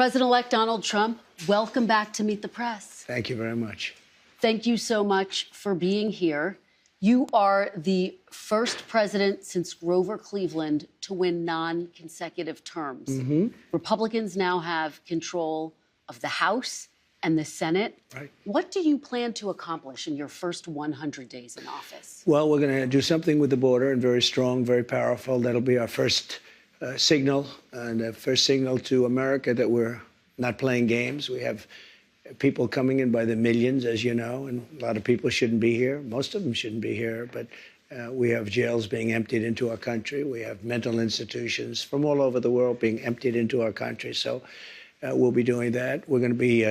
President-elect Donald Trump, welcome back to Meet the Press. Thank you very much. Thank you so much for being here. You are the first president since Grover Cleveland to win non-consecutive terms. Republicans now have control of the House and the Senate. Right. What do you plan to accomplish in your first 100 days in office? Well, we're going to do something with the border, and very strong, very powerful. That'll be our first signal, and a first signal to America that we're not playing games. We have people coming in by the millions, as you know, and a lot of people shouldn't be here. Most of them shouldn't be here, but we have jails being emptied into our country. We have mental institutions from all over the world being emptied into our country. So we'll be doing that. We're going to be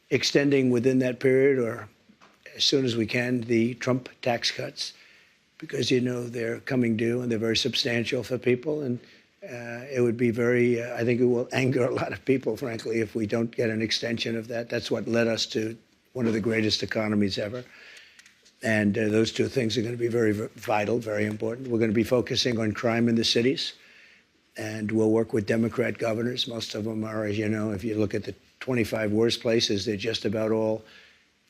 extending within that period, or as soon as we can, the Trump tax cuts, because, you know, they're coming due and they're very substantial for people. And it would be very, I think it will anger a lot of people, frankly, if we don't get an extension of that. That's what led us to one of the greatest economies ever. And those two things are going to be very vital, very important. We're going to be focusing on crime in the cities, and we'll work with Democrat governors. Most of them are, as you know, if you look at the 25 worst places, they're just about all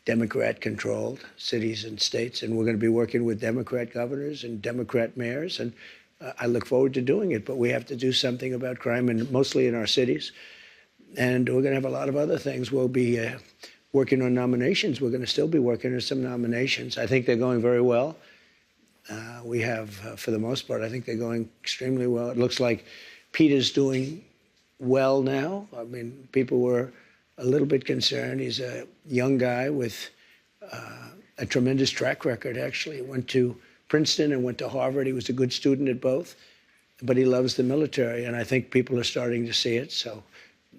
Democrat-controlled cities and states. And we're going to be working with Democrat governors and Democrat mayors. And I look forward to doing it, but we have to do something about crime, and mostly in our cities. And we're going to have a lot of other things. We'll be working on nominations. We're going to still be working on some nominations. I think they're going very well. We have, for the most part, I think they're going extremely well. It looks like Peter's doing well now. I mean, people were a little bit concerned. He's a young guy with a tremendous track record, actually. He went to Princeton and went to Harvard. He was a good student at both, but he loves the military, and I think people are starting to see it. So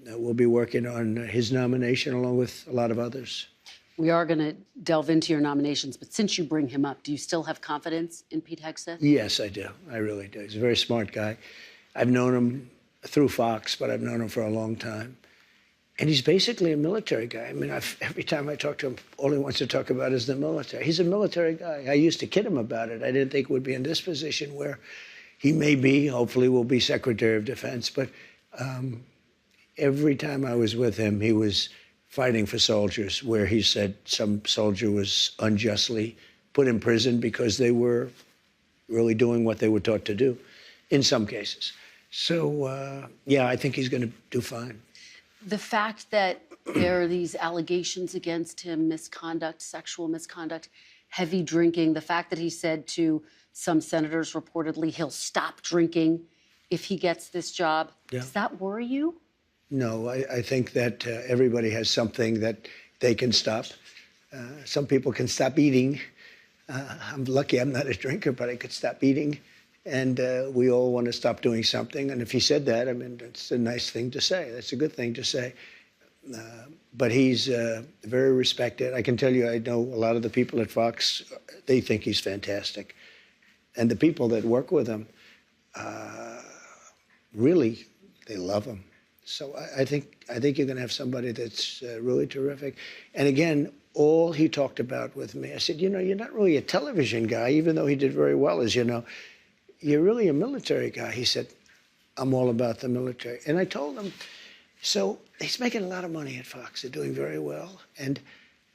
we'll be working on his nomination along with a lot of others. We are going to delve into your nominations, but since you bring him up, do you still have confidence in Pete Hegseth? Yes, I do. I really do. He's a very smart guy. I've known him through Fox, but I've known him for a long time. And he's basically a military guy. I mean, every time I talk to him, all he wants to talk about is the military. He's a military guy. I used to kid him about it. I didn't think he would be in this position where he may be, hopefully will be Secretary of Defense. But every time I was with him, he was fighting for soldiers, where he said some soldier was unjustly put in prison because they were really doing what they were taught to do, in some cases. So, yeah, I think he's going to do fine. The fact that there are these allegations against him, misconduct, sexual misconduct, heavy drinking, the fact that he said to some senators reportedly he'll stop drinking if he gets this job, does that worry you? No, I think that everybody has something that they can stop. Some people can stop eating. I'm lucky I'm not a drinker, but I could stop eating. And we all want to stop doing something. And if he said that, I mean, it's a nice thing to say. That's a good thing to say. But he's very respected. I can tell you, I know a lot of the people at Fox, they think he's fantastic. And the people that work with him, really, they love him. So I think you're going to have somebody that's really terrific. And again, all he talked about with me, I said, you know, you're not really a television guy, even though he did very well, as you know. You're really a military guy. He said, I'm all about the military. And I told him, so he's making a lot of money at Fox. They're doing very well. And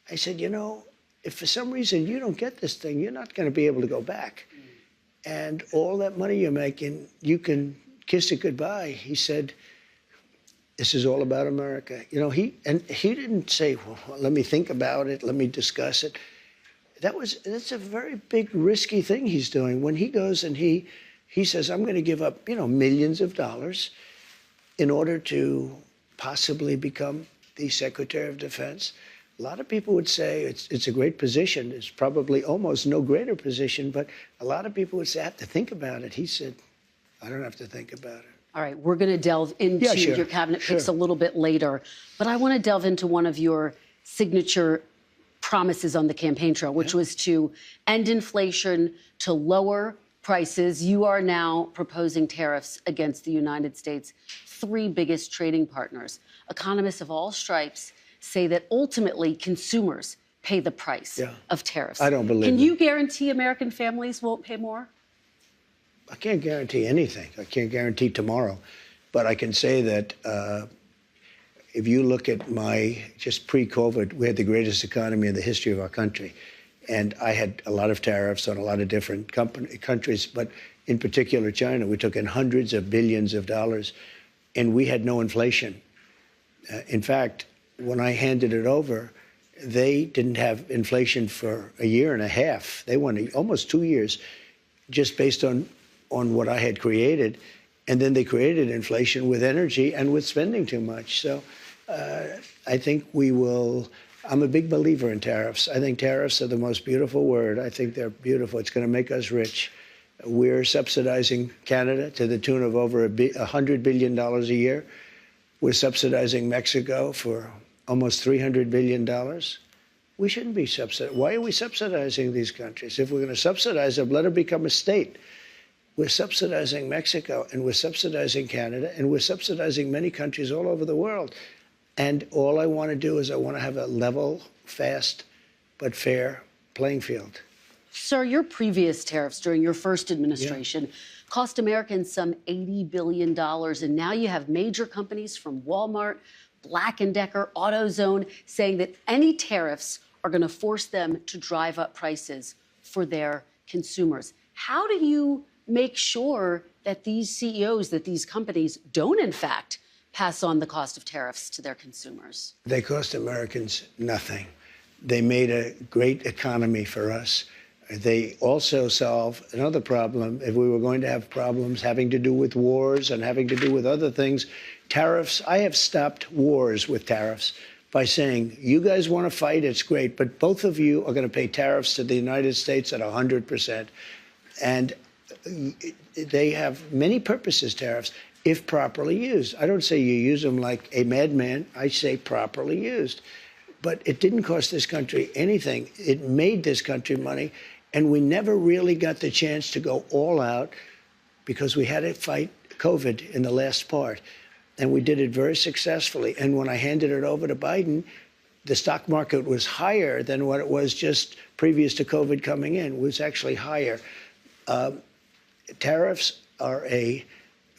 I said, you know, if for some reason you don't get this thing, you're not going to be able to go back. And all that money you're making, you can kiss it goodbye. He said, this is all about America. You know, he didn't say, well, let me think about it. Let me discuss it. That's a very big, risky thing he's doing. When he goes and he says, I'm going to give up, you know, millions of dollars in order to possibly become the Secretary of Defense. A lot of people would say it's a great position. It's probably almost no greater position, but a lot of people would say, I have to think about it. He said, I don't have to think about it. All right, we're going to delve into your cabinet picks a little bit later, but I want to delve into one of your signature promises on the campaign trail, which was to end inflation, to lower prices. You are now proposing tariffs against the United States' three biggest trading partners. Economists of all stripes say that ultimately consumers pay the price of tariffs. I don't believe Can you guarantee American families won't pay more? I can't guarantee anything. I can't guarantee tomorrow. But I can say that if you look at just pre-COVID, we had the greatest economy in the history of our country. And I had a lot of tariffs on a lot of different countries, but in particular China. We took in hundreds of billions of dollars, and we had no inflation. In fact, when I handed it over, they didn't have inflation for a year and a half. They went almost 2 years just based on what I had created. And then they created inflation with energy and with spending too much. So I think I'm a big believer in tariffs. I think tariffs are the most beautiful word. I think they're beautiful. It's going to make us rich. We're subsidizing Canada to the tune of over $100 billion a year. We're subsidizing Mexico for almost $300 billion. We shouldn't be subsidizing. Why are we subsidizing these countries? If we're going to subsidize them, let them become a state. We're subsidizing Mexico, and we're subsidizing Canada, and we're subsidizing many countries all over the world. And all I want to do is I want to have a level, fast, but fair playing field. Sir, your previous tariffs during your first administration cost Americans some $80 billion. And now you have major companies from Walmart, Black & Decker, AutoZone saying that any tariffs are going to force them to drive up prices for their consumers. How do you make sure that these CEOs, that these companies don't, in fact, pass on the cost of tariffs to their consumers? They cost Americans nothing. They made a great economy for us. They also solve another problem. If we were going to have problems having to do with wars and having to do with other things, tariffs, I have stopped wars with tariffs by saying, you guys want to fight, it's great, but both of you are going to pay tariffs to the United States at 100%. And they have many purposes, tariffs, if properly used. I don't say you use them like a madman. I say properly used. But it didn't cost this country anything. It made this country money. And we never really got the chance to go all out because we had to fight COVID in the last part. And we did it very successfully. And when I handed it over to Biden, the stock market was higher than what it was just previous to COVID coming in. It was actually higher. Tariffs are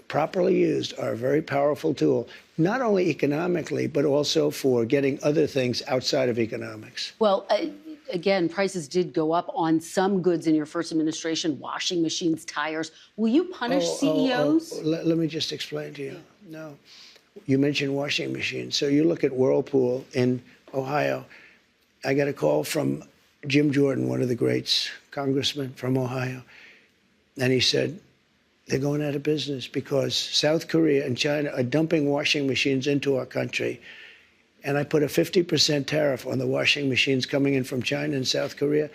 properly used, are a very powerful tool, not only economically, but also for getting other things outside of economics. Well, again, prices did go up on some goods in your first administration, washing machines, tires. Will you punish CEOs? Let me just explain to you. No. You mentioned washing machines. So you look at Whirlpool in Ohio. I got a call from Jim Jordan, one of the greats, congressman from Ohio. And he said, they're going out of business because South Korea and China are dumping washing machines into our country. And I put a 50% tariff on the washing machines coming in from China and South Korea.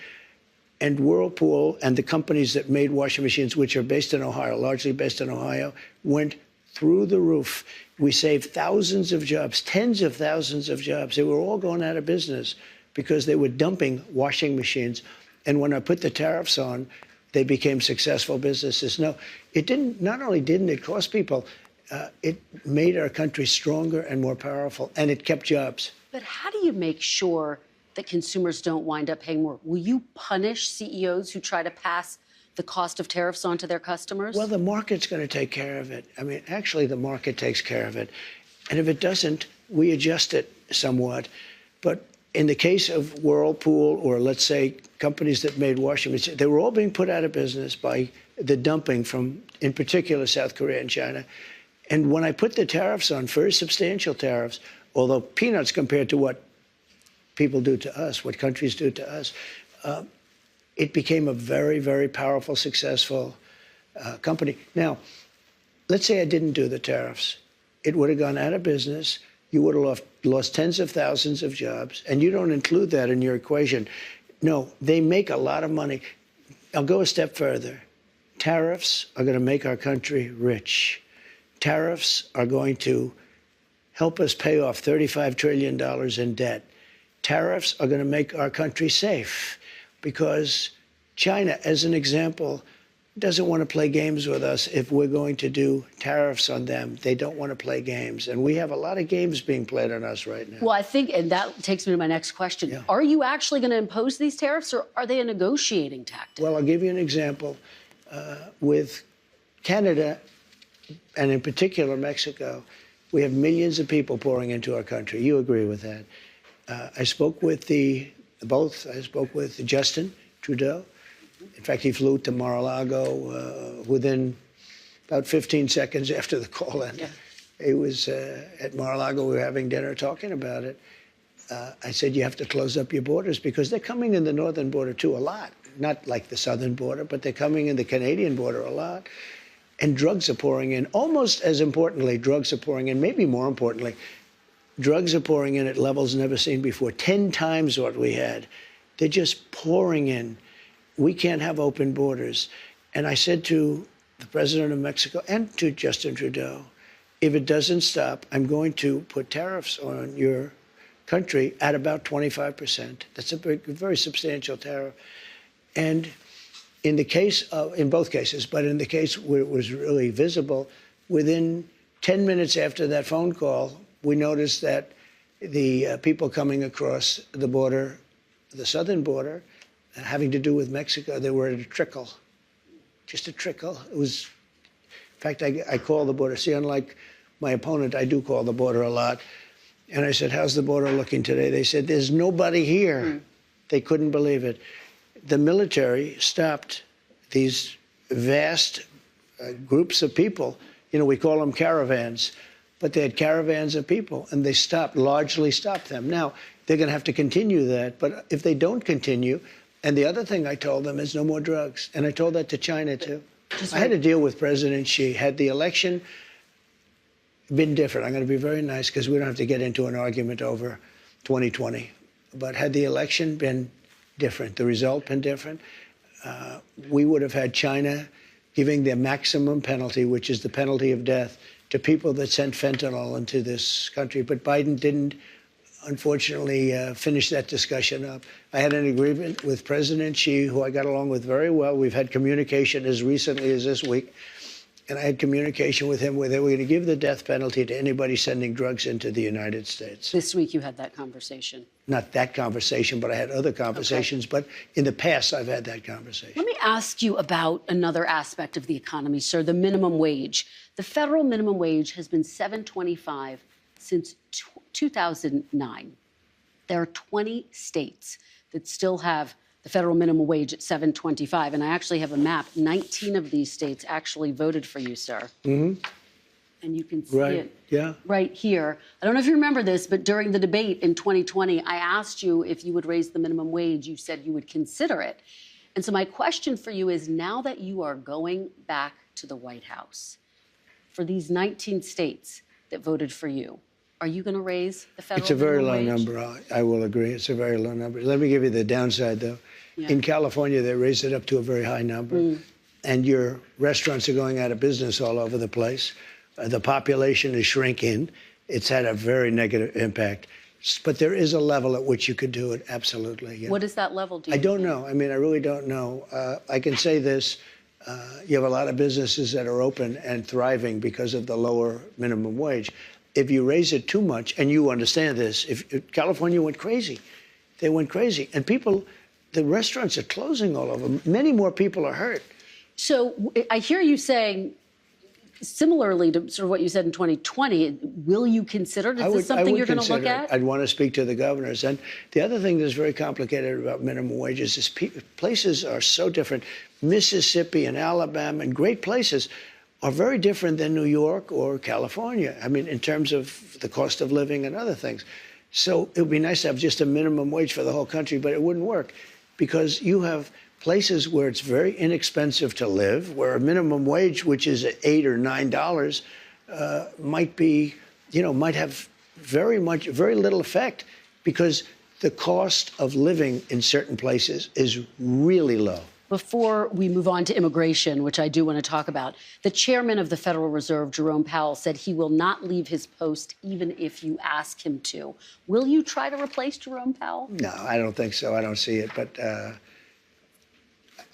And Whirlpool and the companies that made washing machines, which are based in Ohio, largely based in Ohio, went through the roof. We saved thousands of jobs, tens of thousands of jobs. They were all going out of business because they were dumping washing machines. And when I put the tariffs on, they became successful businesses. No, it didn't. Not only didn't it cost people, it made our country stronger and more powerful, and it kept jobs. But how do you make sure that consumers don't wind up paying more? Will you punish CEOs who try to pass the cost of tariffs on to their customers? Well, the market's going to take care of it. I mean, actually, the market takes care of it. And if it doesn't, we adjust it somewhat. But in the case of Whirlpool, or let's say companies that made washing machines, they were all being put out of business by the dumping from, in particular, South Korea and China. And when I put the tariffs on, very substantial tariffs, although peanuts compared to what people do to us, what countries do to us, it became a very, very powerful, successful company. Now, let's say I didn't do the tariffs. It would have gone out of business. You would have lost tens of thousands of jobs, and you don't include that in your equation. No, they make a lot of money. I'll go a step further. Tariffs are going to make our country rich. Tariffs are going to help us pay off $35 trillion in debt. Tariffs are going to make our country safe because China, as an example, doesn't want to play games with us if we're going to do tariffs on them. They don't want to play games. And we have a lot of games being played on us right now. Well, I think, and that takes me to my next question. Yeah. Are you actually going to impose these tariffs, or are they a negotiating tactic? Well, I'll give you an example. With Canada, and in particular Mexico, We have millions of people pouring into our country. You agree with that? I spoke with I spoke with Justin Trudeau. In fact, he flew to Mar-a-Lago within about 15 seconds after the call ended. Yeah. He was at Mar-a-Lago. We were having dinner talking about it. I said, you have to close up your borders because they're coming in the northern border, too, a lot. Not like the southern border, but they're coming in the Canadian border a lot. And drugs are pouring in. Almost as importantly, drugs are pouring in, maybe more importantly, drugs are pouring in at levels never seen before, 10 times what we had. They're just pouring in. We can't have open borders. And I said to the president of Mexico and to Justin Trudeau, if it doesn't stop, I'm going to put tariffs on your country at about 25%. That's a very substantial tariff. And in both cases, but in the case where it was really visible, within 10 minutes after that phone call, we noticed that the people coming across the border, the southern border, having to do with Mexico, they were at a trickle, just a trickle. It was, in fact, I call the border. See, unlike my opponent, I do call the border a lot. And I said, how's the border looking today? They said, there's nobody here. They couldn't believe it. The military stopped these vast groups of people. You know, we call them caravans, but they had caravans of people, and they largely stopped them. Now, they're going to have to continue that, but if they don't continue, and the other thing I told them is no more drugs, and I told that to China, too. I had to deal with President Xi. Had the election been different, I'm going to be very nice because we don't have to get into an argument over 2020, but had the election been different, the result been different, we would have had China giving the maximum penalty, which is the penalty of death, to people that sent fentanyl into this country. But Biden didn't, unfortunately, finish that discussion up. I had an agreement with President Xi, who I got along with very well. We've had communication as recently as this week. And I had communication with him where they were going to give the death penalty to anybody sending drugs into the United States. This week you had that conversation. Not that conversation, but I had other conversations. Okay. But in the past, I've had that conversation. Let me ask you about another aspect of the economy, sir, the minimum wage. The federal minimum wage has been $7.25 since 2009. There are 20 states that still have the federal minimum wage at $7.25. And I actually have a map. 19 of these states actually voted for you, sir. Mm-hmm. And you can see it right here. I don't know if you remember this, but during the debate in 2020, I asked you if you would raise the minimum wage. You said you would consider it. And so my question for you is, now that you are going back to the White House, for these 19 states that voted for you, are you going to raise the federal minimum wage? It's a very low number. I will agree. It's a very low number. Let me give you the downside, though. Yeah. In California, they raised it up to a very high number. And your restaurants are going out of business all over the place. The population is shrinking. It's had a very negative impact. But there is a level at which you could do it, absolutely. Yeah. What is that level, do you think? I don't know. I mean, I really don't know. I can say this. You have a lot of businesses that are open and thriving because of the lower minimum wage. If you raise it too much, and you understand this, if California went crazy, they went crazy. And people, the restaurants are closing all over. Many more people are hurt. So I hear you saying, similarly to sort of what you said in 2020, will you consider? Is this something you're going to look at? I'd want to speak to the governors. And the other thing that's very complicated about minimum wages is places are so different. Mississippi and Alabama and great places are very different than New York or California. I mean, in terms of the cost of living and other things. So it would be nice to have just a minimum wage for the whole country, but it wouldn't work because you have places where it's very inexpensive to live, where a minimum wage, which is $8 or $9, might be, might have very little effect because the cost of living in certain places is really low. Before we move on to immigration, which I do want to talk about, the chairman of the Federal Reserve, Jerome Powell, said he will not leave his post even if you ask him to. Will you try to replace Jerome Powell? No, I don't think so. I don't see it. But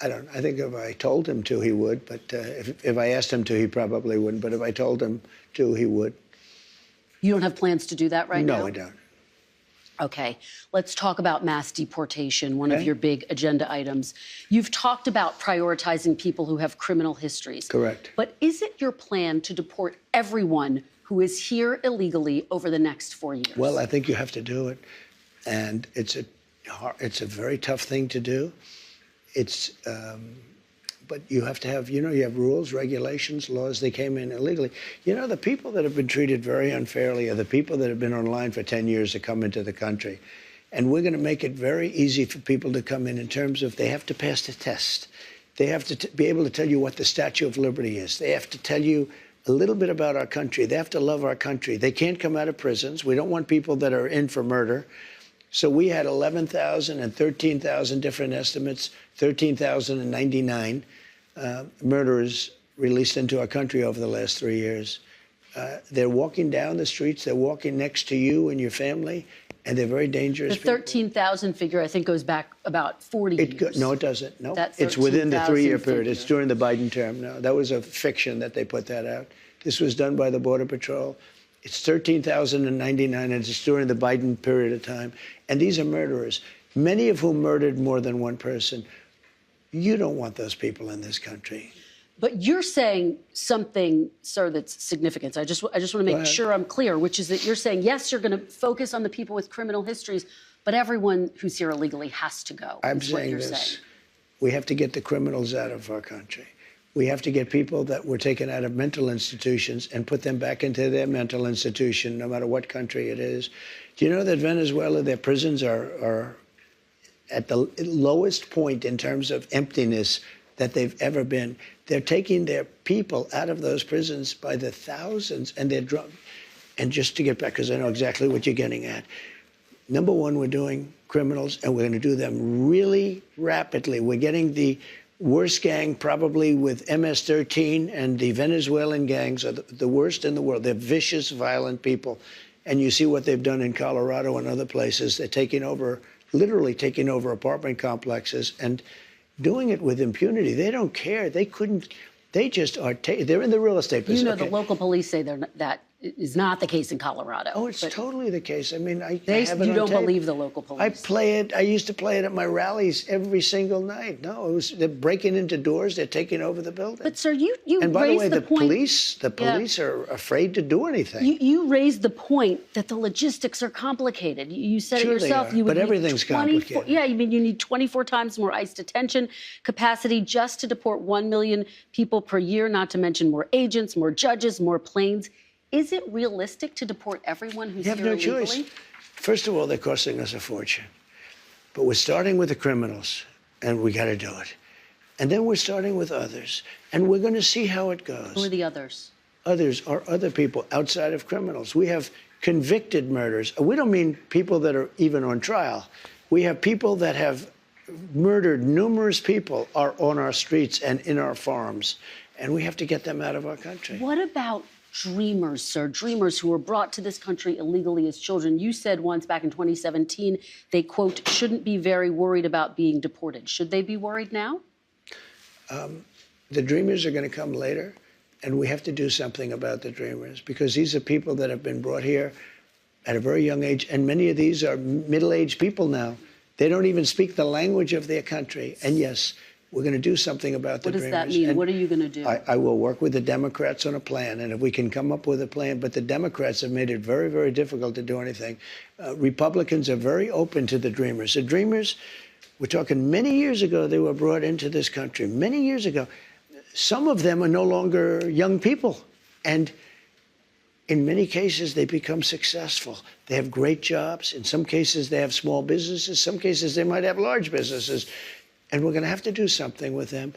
I think if I told him to, he would. But if I asked him to, he probably wouldn't. But if I told him to, he would. You don't have plans to do that right now? No, I don't. Okay, let's talk about mass deportation, one of your big agenda items. You've talked about prioritizing people who have criminal histories. Correct. But is it your plan to deport everyone who is here illegally over the next 4 years? Well, I think you have to do it, and it's a very tough thing to do. But you have to have, you have rules, regulations, laws. They came in illegally. The people that have been treated very unfairly are the people that have been online for 10 years to come into the country. And we're going to make it very easy for people to come in terms of they have to pass the test. They have to be able to tell you what the Statue of Liberty is. They have to tell you a little bit about our country. They have to love our country. They can't come out of prisons. We don't want people that are in for murder. So we had 11,000 and 13,000 different estimates, 13,099 murderers released into our country over the last 3 years. They're walking down the streets. They're walking next to you and your family, and they're very dangerous. The 13,000 figure, I think, goes back about 40 years. No, it doesn't. No, that it's within the 3-year period. figure. It's during the Biden term. No, that was a fiction that they put that out. This was done by the Border Patrol. It's 13,099, and it's during the Biden period of time. And these are murderers, many of whom murdered more than one person. You don't want those people in this country. But you're saying something, sir, that's significant. I just want to make sure I'm clear, which is that you're saying, yes, you're going to focus on the people with criminal histories, but everyone who's here illegally has to go. I'm saying this. We have to get the criminals out of our country. We have to get people that were taken out of mental institutions and put them back into their mental institution, no matter what country it is. Do you know that Venezuela, their prisons are at the lowest point in terms of emptiness that they've ever been? They're taking their people out of those prisons by the thousands, and they're drunk. And just to get back, because I know exactly what you're getting at. Number one, we're doing criminals, and we're going to do them really rapidly. We're getting the worst gang probably with MS-13, and the Venezuelan gangs are the worst in the world. They're vicious, violent people. And you see what they've done in Colorado and other places. They're taking over, literally taking over apartment complexes and doing it with impunity. They don't care. They couldn't. They just are. They're in the real estate business. The local police say that is not the case in Colorado. Oh, it's totally the case. I mean, I have it on You don't tape. believe the local police? I play it. I used to play it at my rallies every single night. No, they're breaking into doors. They're taking over the building. But sir, you and by the way, the point, police are afraid to do anything. You raised the point that the logistics are complicated. You said Sure it yourself. They are, you would but everything's complicated. Yeah, you need 24 times more ICE detention capacity just to deport 1 million people per year, not to mention more agents, more judges, more planes. Is it realistic to deport everyone who's here illegally? You have no choice. First of all, they're costing us a fortune. But we're starting with the criminals, and we got to do it. And then we're starting with others, and we're going to see how it goes. Who are the others? Others are other people outside of criminals. We have convicted murders. We don't mean people that are even on trial. We have people that have murdered numerous people are on our streets and in our farms, and we have to get them out of our country. What about dreamers, sir? Dreamers who were brought to this country illegally as children. You said once back in 2017, they, quote, shouldn't be very worried about being deported. Should they be worried now? The dreamers are going to come later, and we have to do something about the dreamers, because these are people that have been brought here at a very young age, and many of these are middle-aged people now. They don't even speak the language of their country. And yes, we're going to do something about the dreamers. What does that mean? And what are you going to do? I will work with the Democrats on a plan, and if we can come up with a plan. But the Democrats have made it very, very difficult to do anything. Republicans are very open to the dreamers. The dreamers, we're talking many years ago, they were brought into this country. Many years ago. Some of them are no longer young people. And in many cases, they become successful. They have great jobs. In some cases, they have small businesses. Some cases, they might have large businesses. And we're going to have to do something with them.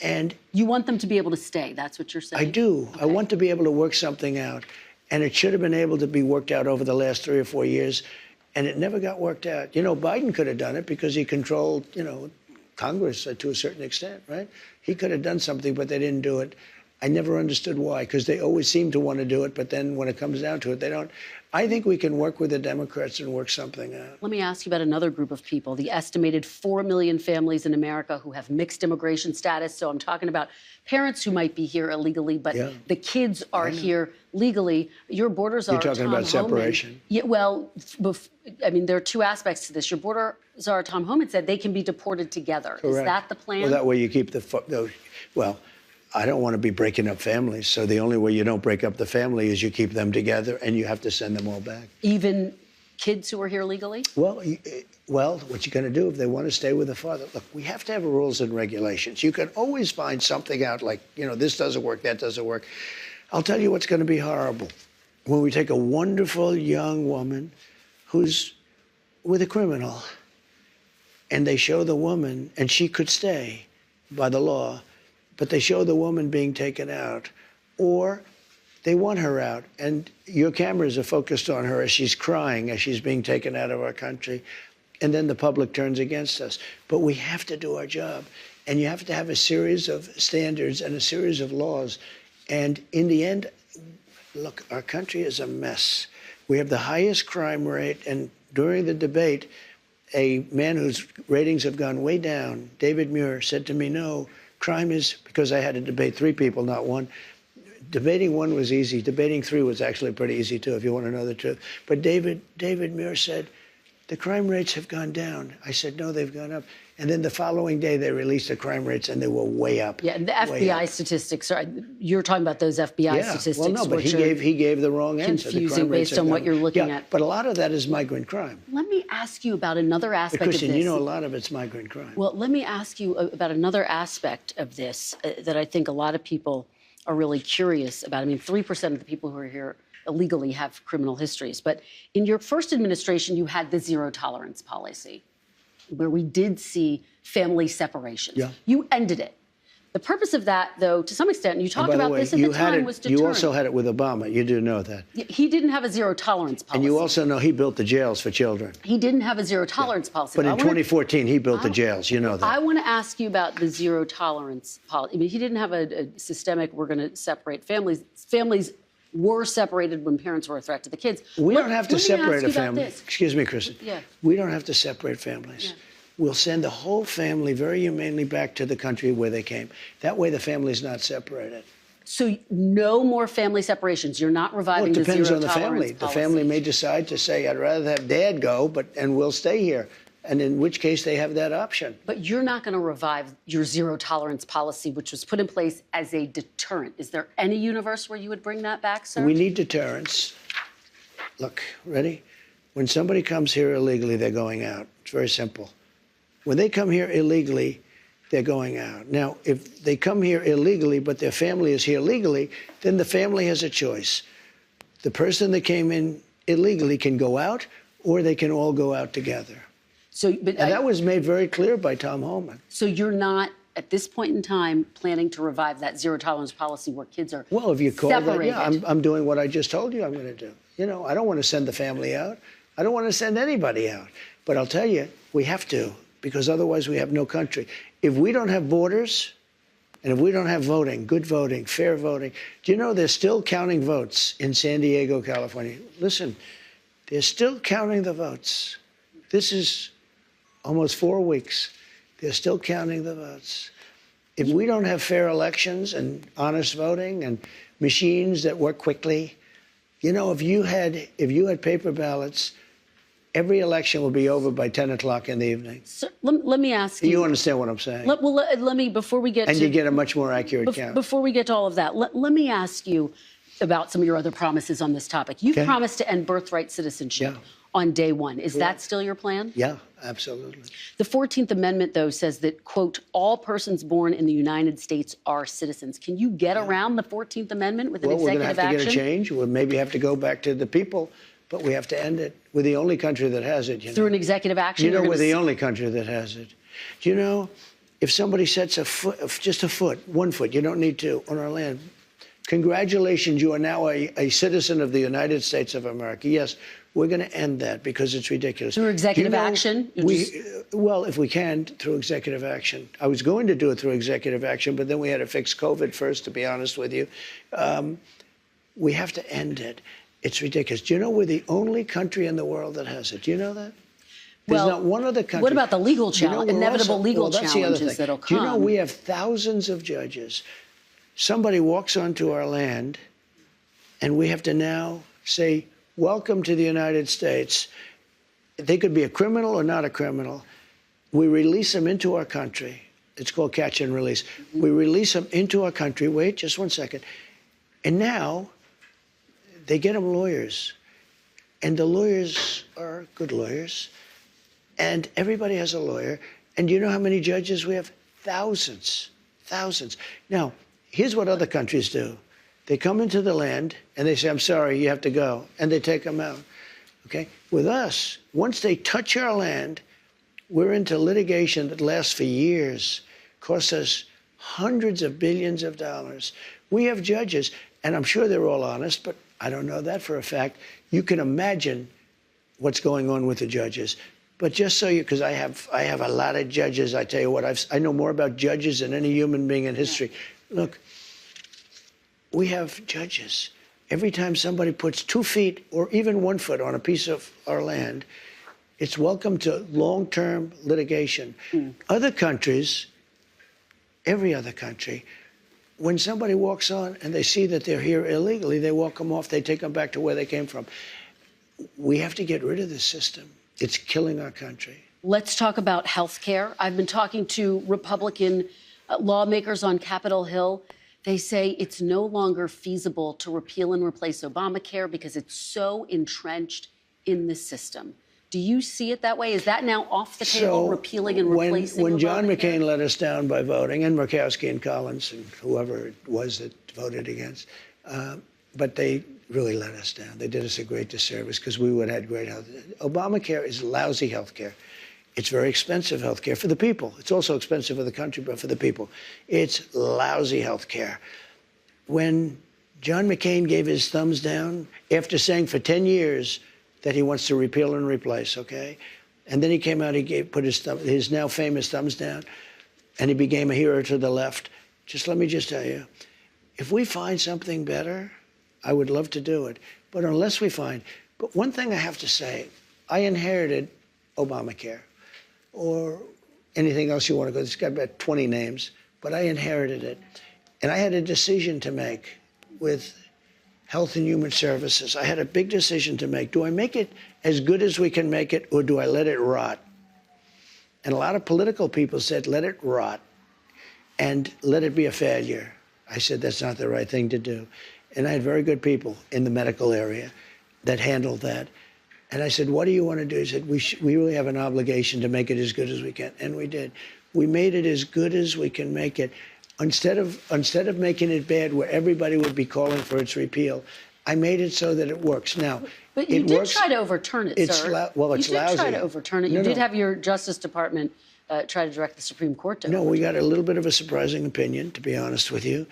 And you want them to be able to stay. That's what you're saying? I do. Okay. I want to be able to work something out. And it should have been able to be worked out over the last 3 or 4 years. And it never got worked out. Biden could have done it because he controlled, Congress to a certain extent, right? He could have done something, but they didn't do it. I never understood why, because they always seem to want to do it, but then when it comes down to it, they don't. I think we can work with the Democrats and work something out. Let me ask you about another group of people, the estimated 4 million families in America who have mixed immigration status. So I'm talking about parents who might be here illegally, but the kids are here legally. Your borders are You're talking about separation. Yeah, well, there are two aspects to this. Your borders are, Tom Homan said, they can be deported together. Correct. Is that the plan? Well, that way you keep the... Well, I don't want to be breaking up families. So the only way you don't break up the family is you keep them together, and you have to send them all back. Even kids who are here legally? Well, what you're going to do if they want to stay with the father? Look, we have to have rules and regulations. You can always find something out like, this doesn't work, that doesn't work. I'll tell you what's going to be horrible. When we take a wonderful young woman who's with a criminal, and they show the woman, and she could stay by the law, but they show the woman being taken out, or they want her out, and your cameras are focused on her as she's crying, as she's being taken out of our country, and then the public turns against us. But we have to do our job, and you have to have a series of standards and a series of laws. And in the end, look, our country is a mess. We have the highest crime rate, and during the debate, a man whose ratings have gone way down, David Muir, said to me, no, crime is, because I had to debate 3 people, not one. Debating 1 was easy. Debating 3 was actually pretty easy, too, if you want to know the truth. But David Muir said, the crime rates have gone down. I said, no, they've gone up. And then the following day, they released the crime rates, and they were way up. Yeah, and the FBI statistics, you're talking about those FBI statistics. Well, no, but he gave the wrong answer. Confusing based on what you're looking at. But a lot of that is migrant crime. Let me ask you about another aspect of this. Christian, you know a lot of it's migrant crime. Well, let me ask you about another aspect of this that I think a lot of people are really curious about. I mean, 3% of the people who are here illegally have criminal histories. But in your first administration, you had the zero tolerance policy, where we did see family separations. Yeah. You ended it. The purpose of that, though, to some extent, and you talked about this at the time, was deterrent. You also had it with Obama. You do know that. He didn't have a zero tolerance policy. And you also know he built the jails for children. He didn't have a zero tolerance policy. But in 2014, he built the jails. You know that. I want to ask you about the zero tolerance policy. I mean, he didn't have a systemic, we're going to separate families. Families were separated when parents were a threat to the kids. We don't have to separate a family. This. Excuse me, Kristen. Yeah. We don't have to separate families. Yeah. We'll send the whole family very humanely back to the country where they came. That way the family's not separated. So no more family separations. You're not reviving the zero tolerance policy. It depends on the family. The family may decide to say, I'd rather have dad go, and we'll stay here. And in which case they have that option. But you're not going to revive your zero tolerance policy, which was put in place as a deterrent. Is there any universe where you would bring that back, sir? We need deterrence. Look, ready? When somebody comes here illegally, they're going out. It's very simple. When they come here illegally, they're going out. Now, if they come here illegally, but their family is here legally, then the family has a choice. The person that came in illegally can go out, or they can all go out together. And that was made very clear by Tom Homan. So you're not, at this point in time, planning to revive that zero tolerance policy where kids are separated? Well, if you call that, yeah, I'm doing what I just told you I'm going to do. You know, I don't want to send the family out. I don't want to send anybody out. But I'll tell you, we have to, because otherwise we have no country. If we don't have borders, and if we don't have voting, good voting, fair voting, do you know they're still counting votes in San Diego, California? Listen, they're still counting the votes. This is almost 4 weeks. They're still counting the votes. If we don't have fair elections and honest voting and machines that work quickly, you know, if you had paper ballots, every election will be over by 10 o'clock in the evening. So, let me ask you. You understand what I'm saying? Let me, before we get to... And you get a much more accurate count. Before we get to all of that, let me ask you about some of your other promises on this topic. You've promised to end birthright citizenship on day one. Is that still your plan? Yeah, absolutely. The 14th Amendment, though, says that, quote, all persons born in the United States are citizens. Can you get around the 14th Amendment with an executive action? Well, we're going to have to get a change. We'll maybe have to go back to the people, but we have to end it. We're the only country that has it, you know. Through an executive action? You know, we're the only country that has it. Do you know, if somebody sets a foot, just a foot, 1 foot, you don't need two, on our land, congratulations, you are now a citizen of the United States of America. Yes, we're going to end that because it's ridiculous. Through executive action? Well, if we can, through executive action. I was going to do it through executive action, but then we had to fix COVID first, to be honest with you. We have to end it. It's ridiculous. Do you know we're the only country in the world that has it? Do you know that? There's not one other country. What about the legal challenge, inevitable legal challenges that'll come? Do you know we have thousands of judges? Somebody walks onto our land, and we have to now say, welcome to the United States. They could be a criminal or not a criminal. We release them into our country. It's called catch and release. We release them into our country. Wait, just one second. And now they get them lawyers. And the lawyers are good lawyers. And everybody has a lawyer. And do you know how many judges we have? Thousands. Thousands. Now, here's what other countries do. They come into the land and they say, I'm sorry, you have to go. And they take them out. Okay? With us, once they touch our land, we're into litigation that lasts for years, costs us hundreds of billions of dollars. We have judges, and I'm sure they're all honest, but I don't know that for a fact. You can imagine what's going on with the judges. But just so you, because I have a lot of judges, I tell you what, I know more about judges than any human being in history. Look, we have judges. Every time somebody puts 2 feet or even 1 foot on a piece of our land, it's welcome to long-term litigation. Other countries, every other country, when somebody walks on and they see that they're here illegally, they walk them off, they take them back to where they came from. We have to get rid of this system. It's killing our country. Let's talk about health care. I've been talking to Republican lawmakers on Capitol Hill. They say it's no longer feasible to repeal and replace Obamacare because it's so entrenched in the system. Do you see it that way? Is that now off the table, repealing and replacing when John Obamacare? McCain let us down by voting, and Murkowski and Collins and whoever it was that voted against, but they really let us down. They did us a great disservice because we would have had great health. Obamacare is lousy health care. It's very expensive health care for the people. It's also expensive for the country, but for the people. It's lousy health care. When John McCain gave his thumbs down after saying for 10 years that he wants to repeal and replace, okay? And then he came out, put his now famous thumbs down, and he became a hero to the left. Let me tell you, if we find something better, I would love to do it. But unless we find, but one thing I have to say, I inherited Obamacare, or anything else you want to go. It's got about 20 names, but I inherited it. And I had a decision to make with Health and Human Services. I had a big decision to make. Do I make it as good as we can make it, or do I let it rot? And a lot of political people said, let it rot and let it be a failure. I said, that's not the right thing to do. And I had very good people in the medical area that handled that. And I said, what do you want to do? He said, we really have an obligation to make it as good as we can. And we did. We made it as good as we can make it. Instead of making it bad where everybody would be calling for its repeal, I made it so that it works. Now, but you did try to overturn it, sir. Well, it's lousy. You did try to overturn it. You did have your Justice Department try to direct the Supreme Court to overturn it. We got a little bit of a surprising opinion, to be honest with you.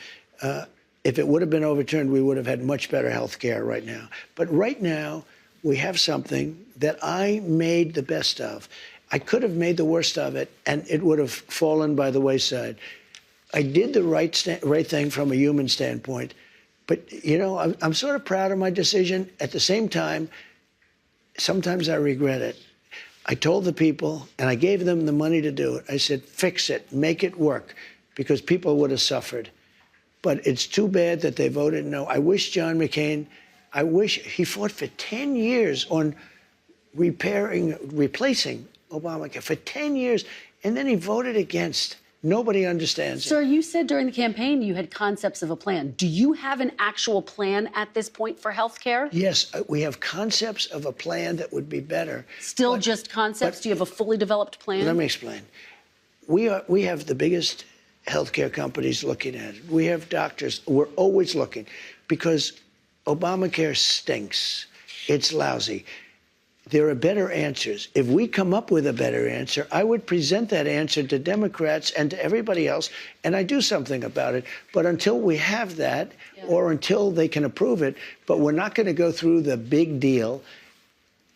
If it would have been overturned, we would have had much better health care right now. But right now, we have something that I made the best of. I could have made the worst of it, and it would have fallen by the wayside. I did the right thing from a human standpoint. But, you know, I'm sort of proud of my decision. At the same time, sometimes I regret it. I told the people, and I gave them the money to do it. I said, fix it, make it work, because people would have suffered. But it's too bad that they voted no. I wish John McCain, he fought for 10 years on replacing Obamacare, for 10 years, and then he voted against. Nobody understands it. Sir, you said during the campaign you had concepts of a plan. Do you have an actual plan at this point for health care? Yes, we have concepts of a plan that would be better. Still just concepts? Do you have a fully developed plan? Let me explain. We have the biggest healthcare companies looking at it. We have doctors. We're always looking because Obamacare stinks. It's lousy. There are better answers. If we come up with a better answer, I would present that answer to Democrats and to everybody else, and I do something about it. But until we have that, or until they can approve it, but we're not going to go through the big deal.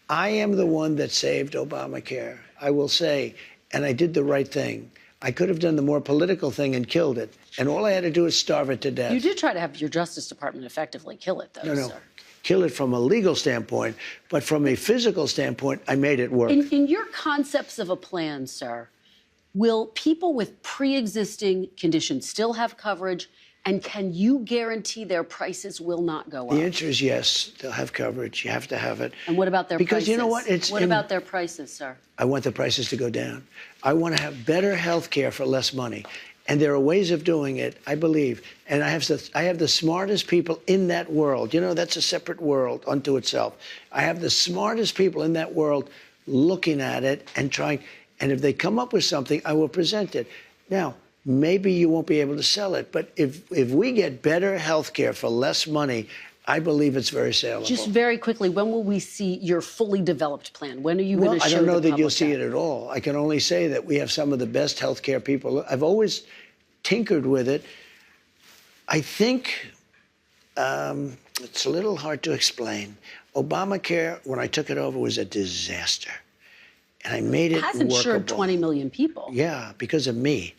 I am the one that saved Obamacare, I will say, and I did the right thing. I could have done the more political thing and killed it, and all I had to do is starve it to death. You did try to have your Justice Department effectively kill it, though, No. sir. Kill it from a legal standpoint, but from a physical standpoint, I made it work. In your concepts of a plan, sir, will people with pre-existing conditions still have coverage And can you guarantee their prices will not go up? The answer is yes. They'll have coverage. You have to have it. And what about their prices? Because you know what? What about their prices, sir? I want the prices to go down. I want to have better health care for less money. And there are ways of doing it, I believe. And I have the smartest people in that world. You know, that's a separate world unto itself. I have the smartest people in that world looking at it and trying. And if they come up with something, I will present it. Now, maybe you won't be able to sell it. But if we get better health care for less money, I believe it's very saleable. Just very quickly, when will we see your fully developed plan? When are you going to show the public? I don't know that you'll see it at all. I can only say that we have some of the best healthcare people. I've always tinkered with it. I think it's a little hard to explain. Obamacare, when I took it over, was a disaster. And I made it workable. It has insured 20 million people. Yeah, because of me.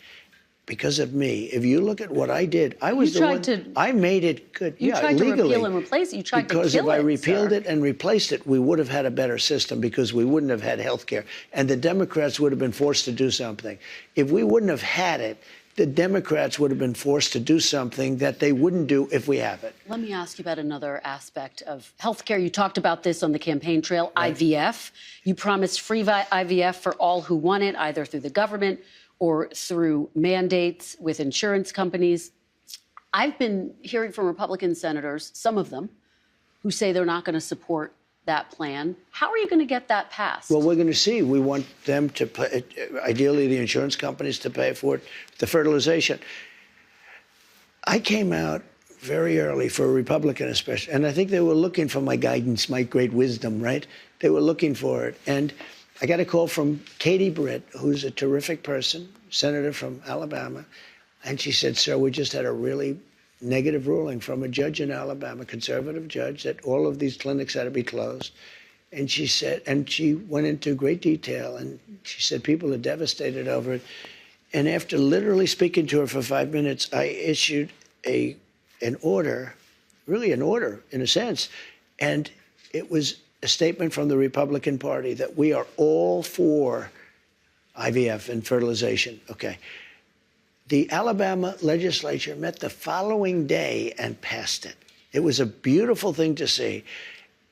Because of me. If you look at what I did, I was the one. I made it good. You tried legally, to repeal and replace it. You tried to kill it, because if I repealed it and replaced it, we would have had a better system because we wouldn't have had health care. And the Democrats would have been forced to do something. If we wouldn't have had it, the Democrats would have been forced to do something that they wouldn't do if we have it. Let me ask you about another aspect of healthcare. You talked about this on the campaign trail, right. IVF. You promised free IVF for all who want it, either through the government or through mandates with insurance companies. I've been hearing from Republican senators, some of them, who say they're not going to support that plan. How are you going to get that passed? Well, we're going to see. We want them to pay, ideally the insurance companies to pay for it, the fertilization. I came out very early for a Republican especially, and I think they were looking for my guidance, my great wisdom, right? They were looking for it. And I got a call from Katie Britt, who's a terrific person, senator from Alabama, and she said, sir, we just had a really negative ruling from a judge in Alabama, conservative judge, that all of these clinics had to be closed. And she said, and she went into great detail, and she said people are devastated over it. And after literally speaking to her for 5 minutes, I issued an order, really an order in a sense, and it was a statement from the Republican Party that we are all for IVF and fertilization. Okay. The Alabama legislature met the following day and passed it. It was a beautiful thing to see.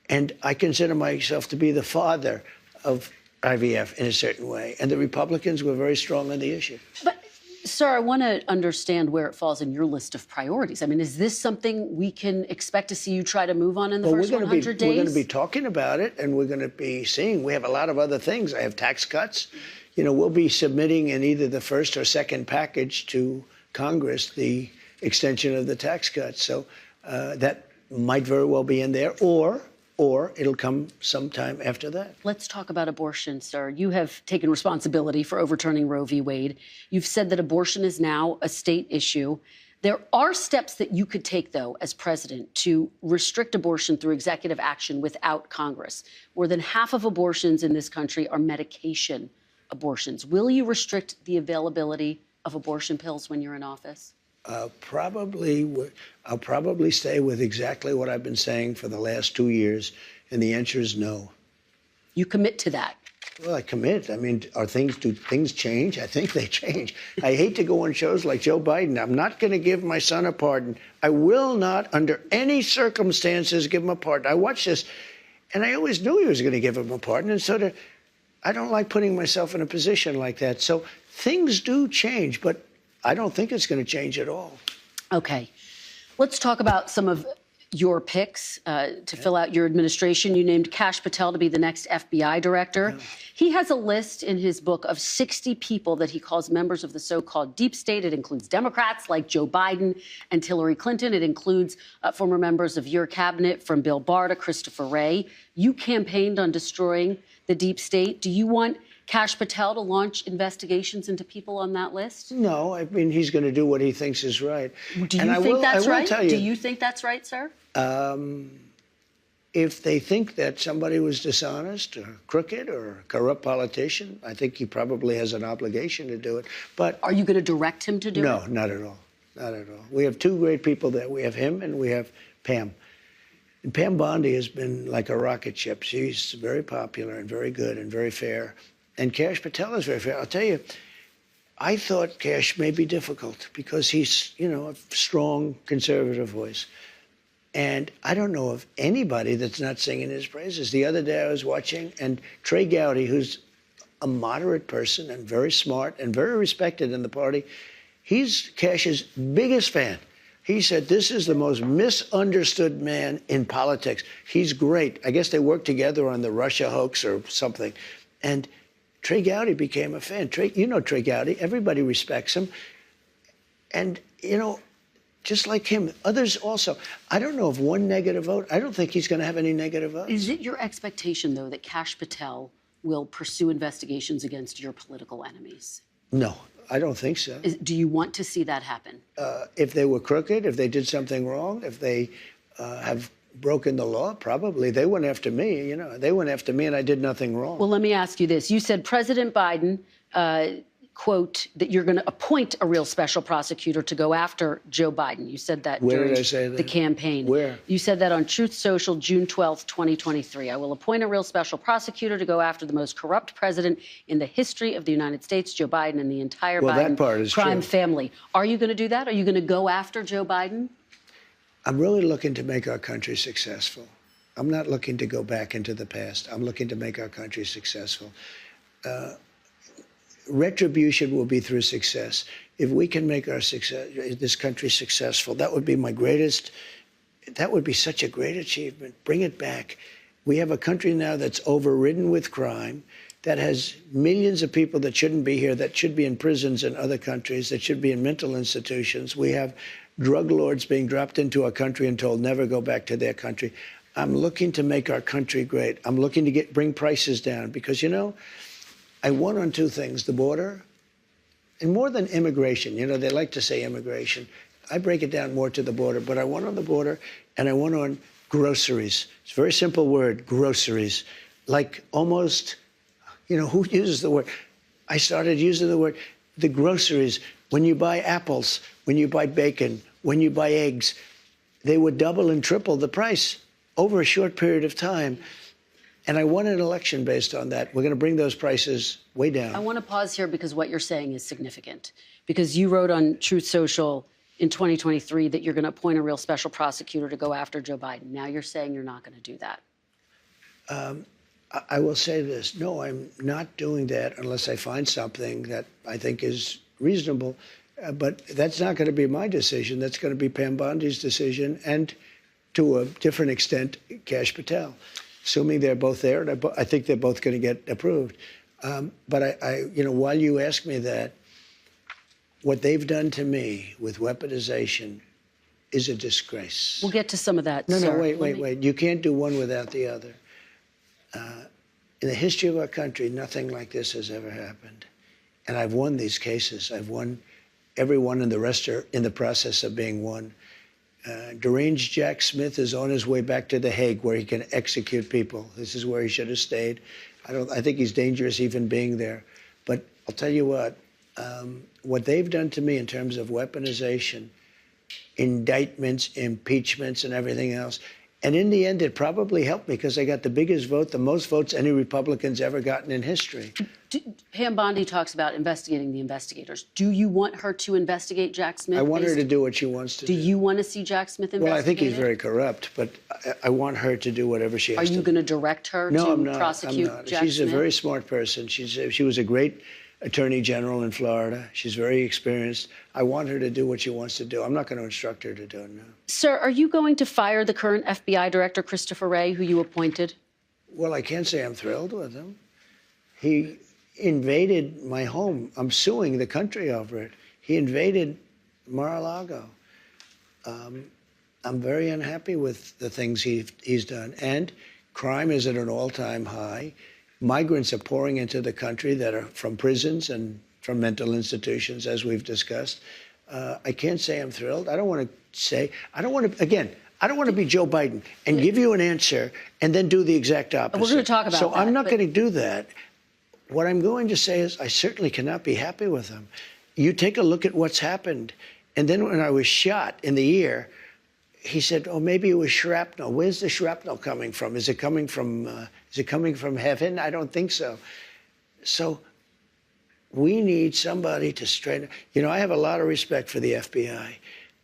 And I consider myself to be the father of IVF in a certain way. And the Republicans were very strong on the issue. But, sir, I want to understand where it falls in your list of priorities. I mean, is this something we can expect to see you try to move on in the first 100 days? We're going to be talking about it, and we're going to be seeing. We have a lot of other things. I have tax cuts. You know, we'll be submitting in either the first or second package to Congress the extension of the tax cuts. So that might very well be in there, or it'll come sometime after that. Let's talk about abortion, sir. You have taken responsibility for overturning Roe v. Wade. You've said that abortion is now a state issue. There are steps that you could take, though, as president, to restrict abortion through executive action without Congress. More than half of abortions in this country are medication abortions. Will you restrict the availability of abortion pills when you're in office? I'll probably stay with exactly what I've been saying for the last 2 years, and the answer is no. You commit to that? Well, I commit. I mean, do things change? I think they change. I hate to go on shows like Joe Biden. I'm not going to give my son a pardon. I will not, under any circumstances, give him a pardon. I watched this, and I always knew he was going to give him a pardon, and so I don't like putting myself in a position like that. So things do change, but I don't think it's going to change at all. Okay. Let's talk about some of your picks to fill out your administration. You named Kash Patel to be the next FBI director. Yeah. He has a list in his book of 60 people that he calls members of the so-called deep state. It includes Democrats like Joe Biden and Hillary Clinton. It includes former members of your cabinet, from Bill Barr to Christopher Wray. You campaigned on destroying the deep state. Do you want Kash Patel to launch investigations into people on that list? No, I mean, he's going to do what he thinks is right. Do you think that's right? Do you think that's right, sir? If they think that somebody was dishonest or crooked or a corrupt politician, I think he probably has an obligation to do it. But are you going to direct him to do it? No, not at all. Not at all. We have two great people there. We have him and we have Pam. And Pam Bondi has been like a rocket ship. She's very popular and very good and very fair. And Kash Patel is very fair. I'll tell you, I thought Cash may be difficult because he's, a strong conservative voice. And I don't know of anybody that's not singing his praises. The other day I was watching, and Trey Gowdy, who's a moderate person and very smart and very respected in the party, he's Cash's biggest fan. He said, this is the most misunderstood man in politics. He's great. I guess they worked together on the Russia hoax or something. And Trey Gowdy became a fan. Trey Gowdy. Everybody respects him. And, just like him, others also. I don't know of one negative vote. I don't think he's going to have any negative votes. Is it your expectation, though, that Kash Patel will pursue investigations against your political enemies? No, I don't think so. Do you want to see that happen? If they were crooked, if they did something wrong, if they have broken the law, probably. They went after me, They went after me and I did nothing wrong. Well, let me ask you this. You said President Biden, quote, that you're going to appoint a real special prosecutor to go after Joe Biden. You said that Where during did I say that? The campaign. Where? You said that on Truth Social, June 12th, 2023. I will appoint a real special prosecutor to go after the most corrupt president in the history of the United States, Joe Biden, and the entire Biden that part is crime true. family. Are you going to do that? Are you going to go after Joe Biden? I'm really looking to make our country successful. I'm not looking to go back into the past. I'm looking to make our country successful. Retribution will be through success. If we can make this country successful, that would be that would be such a great achievement. Bring it back. We have a country now that's overridden with crime, that has millions of people that shouldn't be here, that should be in prisons in other countries, that should be in mental institutions. We have drug lords being dropped into our country and told never go back to their country. I'm looking to make our country great. I'm looking to bring prices down because, I won on two things, the border and more than immigration. They like to say immigration. I break it down more to the border, but I won on the border and I won on groceries. It's a very simple word, groceries. Like almost, who uses the word? I started using the word, the groceries. When you buy apples, when you buy bacon, when you buy eggs, they would double and triple the price over a short period of time. And I won an election based on that. We're going to bring those prices way down. I want to pause here because what you're saying is significant. Because you wrote on Truth Social in 2023 that you're going to appoint a real special prosecutor to go after Joe Biden. Now you're saying you're not going to do that. I will say this. No, I'm not doing that unless I find something that I think is reasonable. But that's not going to be my decision. That's going to be Pam Bondi's decision and, to a different extent, Kash Patel. Assuming they're both there, and I think they're both going to get approved. But while you ask me that, what they've done to me with weaponization is a disgrace. We'll get to some of that. No, sir. wait. You can't do one without the other. In the history of our country, nothing like this has ever happened. And I've won these cases. I've won every one, and the rest are in the process of being won. Deranged Jack Smith is on his way back to The Hague, where he can execute people. This is where he should have stayed. I think he's dangerous even being there. But I'll tell you what they've done to me in terms of weaponization, indictments, impeachments, and everything else. And in the end, it probably helped me because I got the biggest vote, the most votes any Republican's ever gotten in history. Pam Bondi talks about investigating the investigators. Do you want her to investigate Jack Smith? I want her to do what she wants to do. Do you want to see Jack Smith investigated? Well, I think he's very corrupt, but I want her to do whatever she has to do. Are you going to direct her to prosecute Jack Smith? She's a very smart person. She was a great attorney general in Florida. She's very experienced. I want her to do what she wants to do. I'm not going to instruct her to do it now. Sir, are you going to fire the current FBI director, Christopher Wray, who you appointed? Well, I can't say I'm thrilled with him. He invaded my home. I'm suing the country over it. He invaded Mar-a-Lago. I'm very unhappy with the things he's done. And crime is at an all-time high. Migrants are pouring into the country that are from prisons and from mental institutions, as we've discussed. I can't say I'm thrilled. I don't want to be Joe Biden and give you an answer and then do the exact opposite. We're going to talk about that. So I'm not going to do that. What I'm going to say is I certainly cannot be happy with him. You take a look at what's happened. And then when I was shot in the ear, he said, oh, maybe it was shrapnel. Where's the shrapnel coming from? Is it coming from heaven? I don't think so. So we need somebody to straighten. You know, I have a lot of respect for the FBI,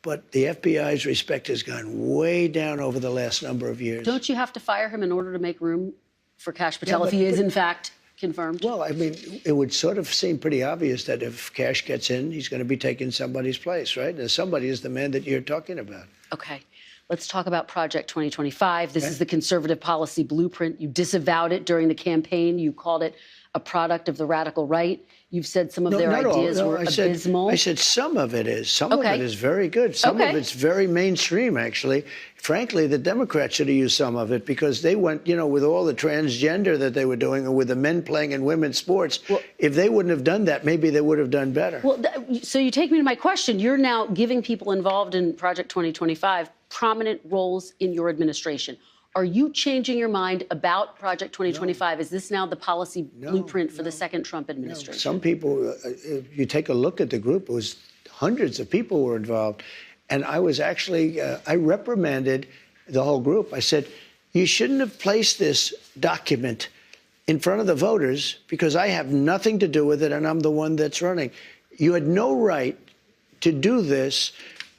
but the FBI's respect has gone way down over the last number of years. Don't you have to fire him in order to make room for Kash Patel if he is, in fact, confirmed? Well, I mean, it would sort of seem pretty obvious that if Kash gets in, he's going to be taking somebody's place, right? And somebody is the man that you're talking about. Okay. Let's talk about Project 2025. This is the conservative policy blueprint. You disavowed it during the campaign. You called it a product of the radical right. You've said some of their ideas were abysmal. I said some of it is. Some of it is very good. Some of it's very mainstream, actually. Frankly, the Democrats should have used some of it because they went, you know, with all the transgender that they were doing and with the men playing in women's sports. Well, if they wouldn't have done that, maybe they would have done better. Well, so you take me to my question. You're now giving people involved in Project 2025 prominent roles in your administration. Are you changing your mind about Project 2025? No. Is this now the policy blueprint for the second Trump administration? No. Some people, if you take a look at the group, it was hundreds of people were involved. And I was actually, I reprimanded the whole group. I said, you shouldn't have placed this document in front of the voters because I have nothing to do with it and I'm the one that's running. You had no right to do this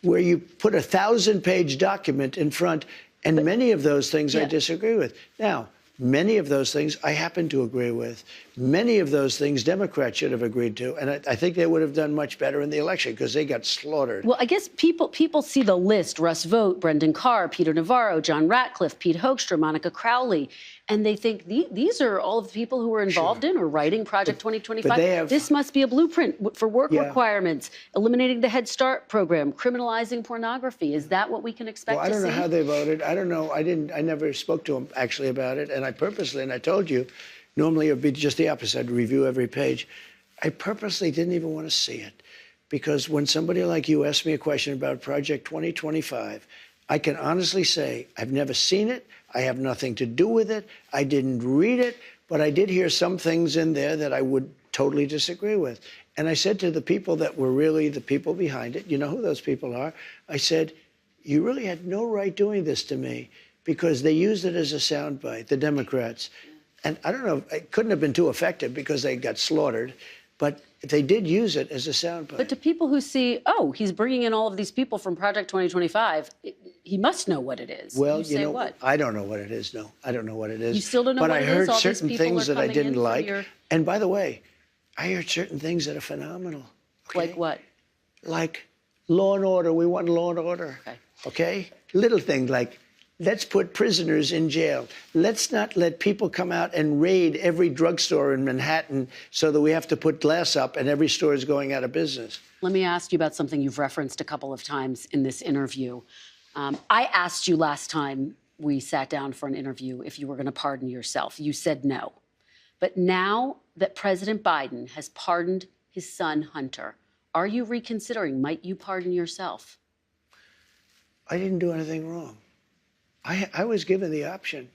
where you put a 1,000-page document in front. And many of those things I disagree with. Now, many of those things I happen to agree with. Many of those things Democrats should have agreed to. And I think they would have done much better in the election because they got slaughtered. Well, I guess people see the list: Russ Vought, Brendan Carr, Peter Navarro, John Ratcliffe, Pete Hoekstra, Monica Crowley. And they think these are all of the people who were involved in or writing Project 2025. This must be a blueprint for work requirements, eliminating the Head Start program, criminalizing pornography. Is that what we can expect to see? Well, I don't know how they voted. I don't know. I never spoke to them actually about it. And I purposely, and I told you, normally it would be just the opposite. I'd review every page. I purposely didn't even want to see it. Because when somebody like you asked me a question about Project 2025, I can honestly say I've never seen it. I have nothing to do with it. I didn't read it, but I did hear some things in there that I would totally disagree with. And I said to the people that were really the people behind it, you know who those people are? I said, you really had no right doing this to me because they used it as a soundbite, the Democrats. And I don't know, it couldn't have been too effective because they got slaughtered, but they did use it as a soundbite. But to people who see, oh, he's bringing in all of these people from Project 2025, he must know what it is. Well, you know, what? I don't know what it is, no. I don't know what it is. You still don't know what it is? But I heard certain things that I didn't like. And by the way, I heard certain things that are phenomenal. Okay? Like what? Like law and order. We want law and order. Okay? Little things like, let's put prisoners in jail. Let's not let people come out and raid every drugstore in Manhattan so that we have to put glass up and every store is going out of business. Let me ask you about something you've referenced a couple of times in this interview. I asked you last time we sat down for an interview if you were going to pardon yourself. You said no. But now that President Biden has pardoned his son, Hunter, are you reconsidering? Might you pardon yourself? I didn't do anything wrong. I was given the option.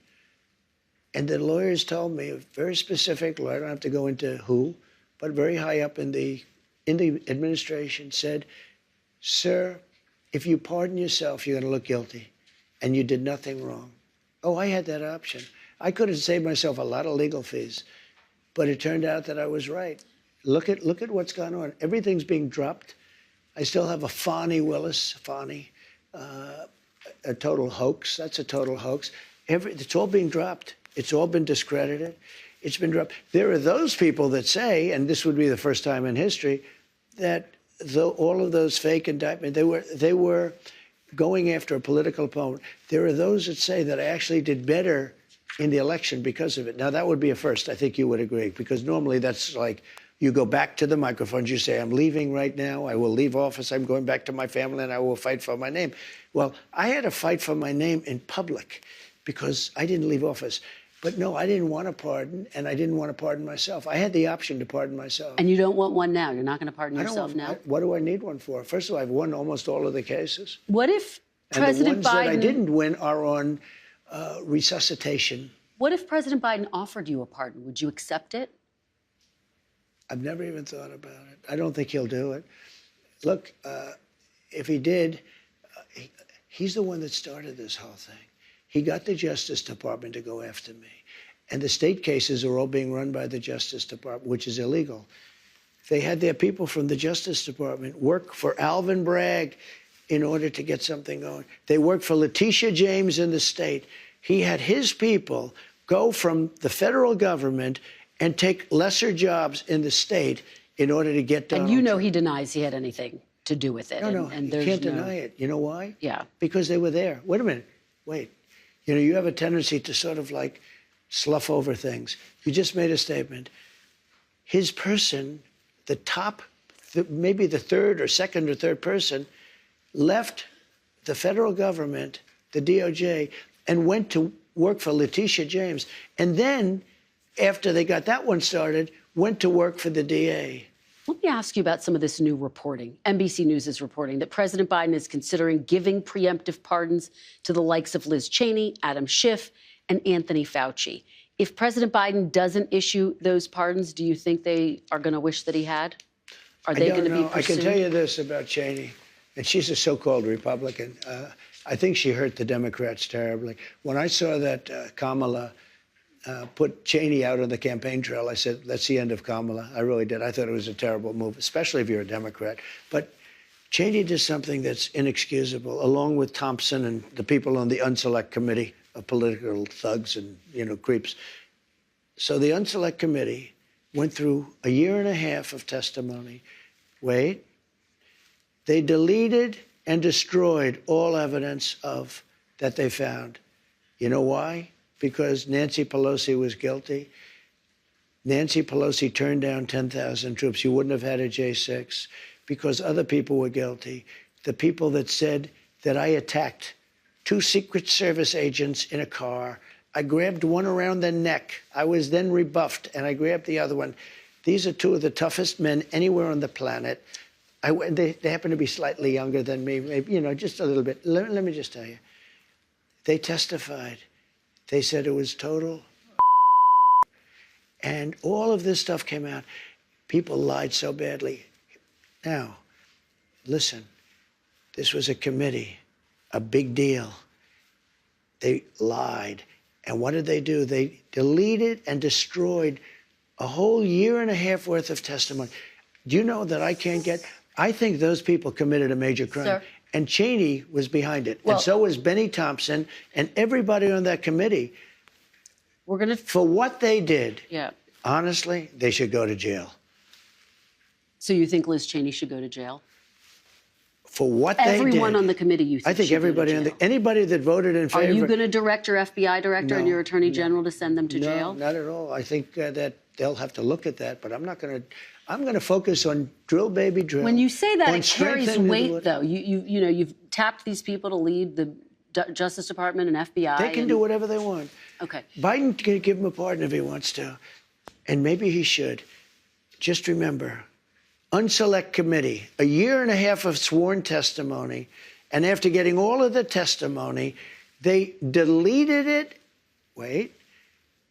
And the lawyers told me, a very specific lawyer, I don't have to go into who, but very high up in the administration said, sir, if you pardon yourself, you're going to look guilty. And you did nothing wrong. Oh, I had that option. I could have saved myself a lot of legal fees. But it turned out that I was right. Look at what's gone on. Everything's being dropped. I still have a Fani Willis, a total hoax. That's a total hoax. It's all being dropped. It's all been discredited. It's been dropped. There are those people that say, and this would be the first time in history, that all of those fake indictments, they were going after a political opponent. There are those that say that I actually did better in the election because of it. Now, that would be a first. I think you would agree, because normally that's like you go back to the microphones, you say, I'm leaving right now, I will leave office, I'm going back to my family, and I will fight for my name. Well, I had to fight for my name in public because I didn't leave office. But no, I didn't want to pardon, and I didn't want to pardon myself. I had the option to pardon myself. And you don't want one now? You're not going to pardon yourself now? What do I need one for? First of all, I've won almost all of the cases. What if President Biden... And the ones that I didn't win are on resuscitation. What if President Biden offered you a pardon? Would you accept it? I've never even thought about it. I don't think he'll do it. Look, if he did, he's the one that started this whole thing. He got the Justice Department to go after me. And the state cases are all being run by the Justice Department, which is illegal. They had their people from the Justice Department work for Alvin Bragg in order to get something going. They worked for Letitia James in the state. He had his people go from the federal government and take lesser jobs in the state in order to get Donald And you know Trump. he denies he had anything to do with it. No, and you can't deny it. You know why? Yeah. Because they were there. Wait a minute. Wait. You know, you have a tendency to sort of like slough over things. You just made a statement. His person, the top, maybe the third or second or third person, left the federal government, the DOJ, and went to work for Letitia James. And then, after they got that one started, went to work for the DA. Let me ask you about some of this new reporting. NBC News is reporting that President Biden is considering giving preemptive pardons to the likes of Liz Cheney, Adam Schiff, and Anthony Fauci. If President Biden doesn't issue those pardons, do you think they are going to wish that he had? Are they going to be pursued? I can tell you this about Cheney, and she's a so-called Republican. I think she hurt the Democrats terribly. When I saw that Kamala put Cheney out on the campaign trail, I said, that's the end of Kamala. I really did. I thought it was a terrible move, especially if you're a Democrat. But Cheney did something that's inexcusable, along with Thompson and the people on the Unselect Committee of political thugs and, you know, creeps. So the Unselect Committee went through a year and a half of testimony. Wait. They deleted and destroyed all evidence of that they found. You know why? Because Nancy Pelosi was guilty. Nancy Pelosi turned down 10,000 troops. You wouldn't have had a J6 because other people were guilty. The people that said that I attacked 2 Secret Service agents in a car. I grabbed one around the neck. I was then rebuffed, and I grabbed the other one. These are 2 of the toughest men anywhere on the planet. They happen to be slightly younger than me, maybe, you know, just a little bit. Let me just tell you. They testified. They said it was total. And all of this stuff came out. People lied so badly. Now, listen, this was a committee, a big deal. They lied. And what did they do? They deleted and destroyed a whole year and a half worth of testimony. Do you know that I can't get... I think those people committed a major crime. Sir? And Cheney was behind it. Well, and so was Benny Thompson and everybody on that committee. We're going to... For what they did, Yeah. honestly, they should go to jail. So you think Liz Cheney should go to jail? For what they did. Everyone on the committee, you think I think should everybody go to on jail? anybody that voted in favor. Are you going to direct your FBI director and your attorney general to send them to jail? No, not at all. I think that they'll have to look at that, but I'm not going to. I'm going to focus on drill, baby, drill. When you say that, on it carries strengthening the weight, though. You know, you've tapped these people to lead the Justice Department and FBI. They can do whatever they want. Okay. Biden can give him a pardon if he wants to, and maybe he should. Just remember, Unselect Committee, a year and a half of sworn testimony, and after getting all of the testimony, they deleted it. Wait.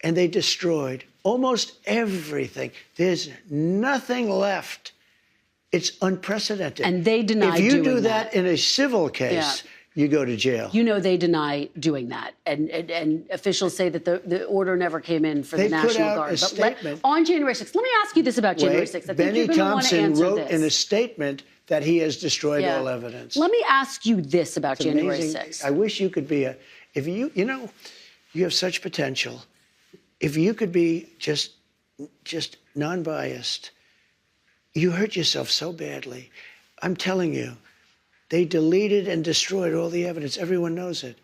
And they destroyed almost everything. There's nothing left. It's unprecedented. And they deny If you doing do that in a civil case, you go to jail. You know they deny doing that. And officials say that the order never came in for They the put National out Guard. a statement. On January 6th, let me ask you this about January 6th. I think Benny you're going to want to Thompson answer wrote this. in a statement that he has destroyed all evidence. Let me ask you this about It's January amazing. 6th. I wish you could be if you know, you have such potential. If you could be just non-biased, you hurt yourself so badly. I'm telling you, they deleted and destroyed all the evidence. Everyone knows it.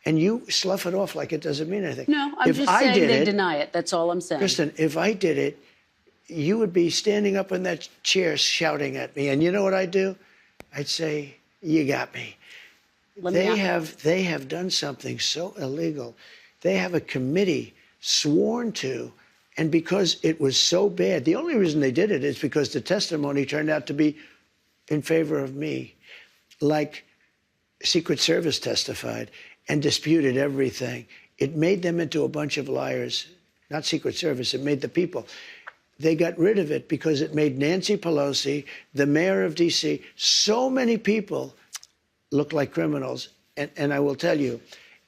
And you slough it off like it doesn't mean anything. No, I'm just saying they deny it. That's all I'm saying. Kristen, if I did it, you would be standing up in that chair shouting at me. And you know what I'd do? I'd say, you got me. They have done something so illegal. They have a committee sworn to, and because it was so bad, the only reason they did it is because the testimony turned out to be in favor of me. Like Secret Service testified and disputed everything. It made them into a bunch of liars. Not Secret Service, it made the people. They got rid of it because it made Nancy Pelosi, the mayor of D.C., so many people look like criminals. And I will tell you,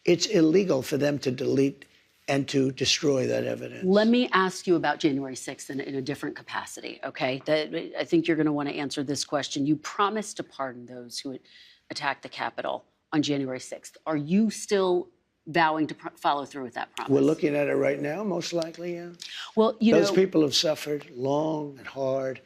it's illegal for them to delete and to destroy that evidence. Let me ask you about January 6th in a different capacity, okay? I think you're going to want to answer this question. You promised to pardon those who attacked the Capitol on January 6th. Are you still vowing to follow through with that promise? We're looking at it right now, most likely, yeah. Well, those people have suffered long and hard,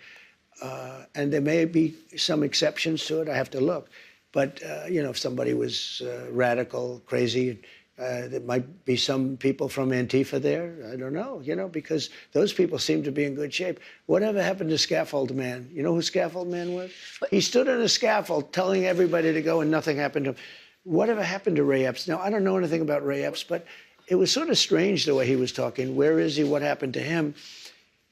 and there may be some exceptions to it. I have to look. But, if somebody was radical, crazy, there might be some people from Antifa there. I don't know, because those people seem to be in good shape. Whatever happened to Scaffold Man? You know who Scaffold Man was? He stood on a scaffold telling everybody to go and nothing happened to him. Whatever happened to Ray Epps? Now, I don't know anything about Ray Epps, but it was sort of strange the way he was talking. Where is he? What happened to him?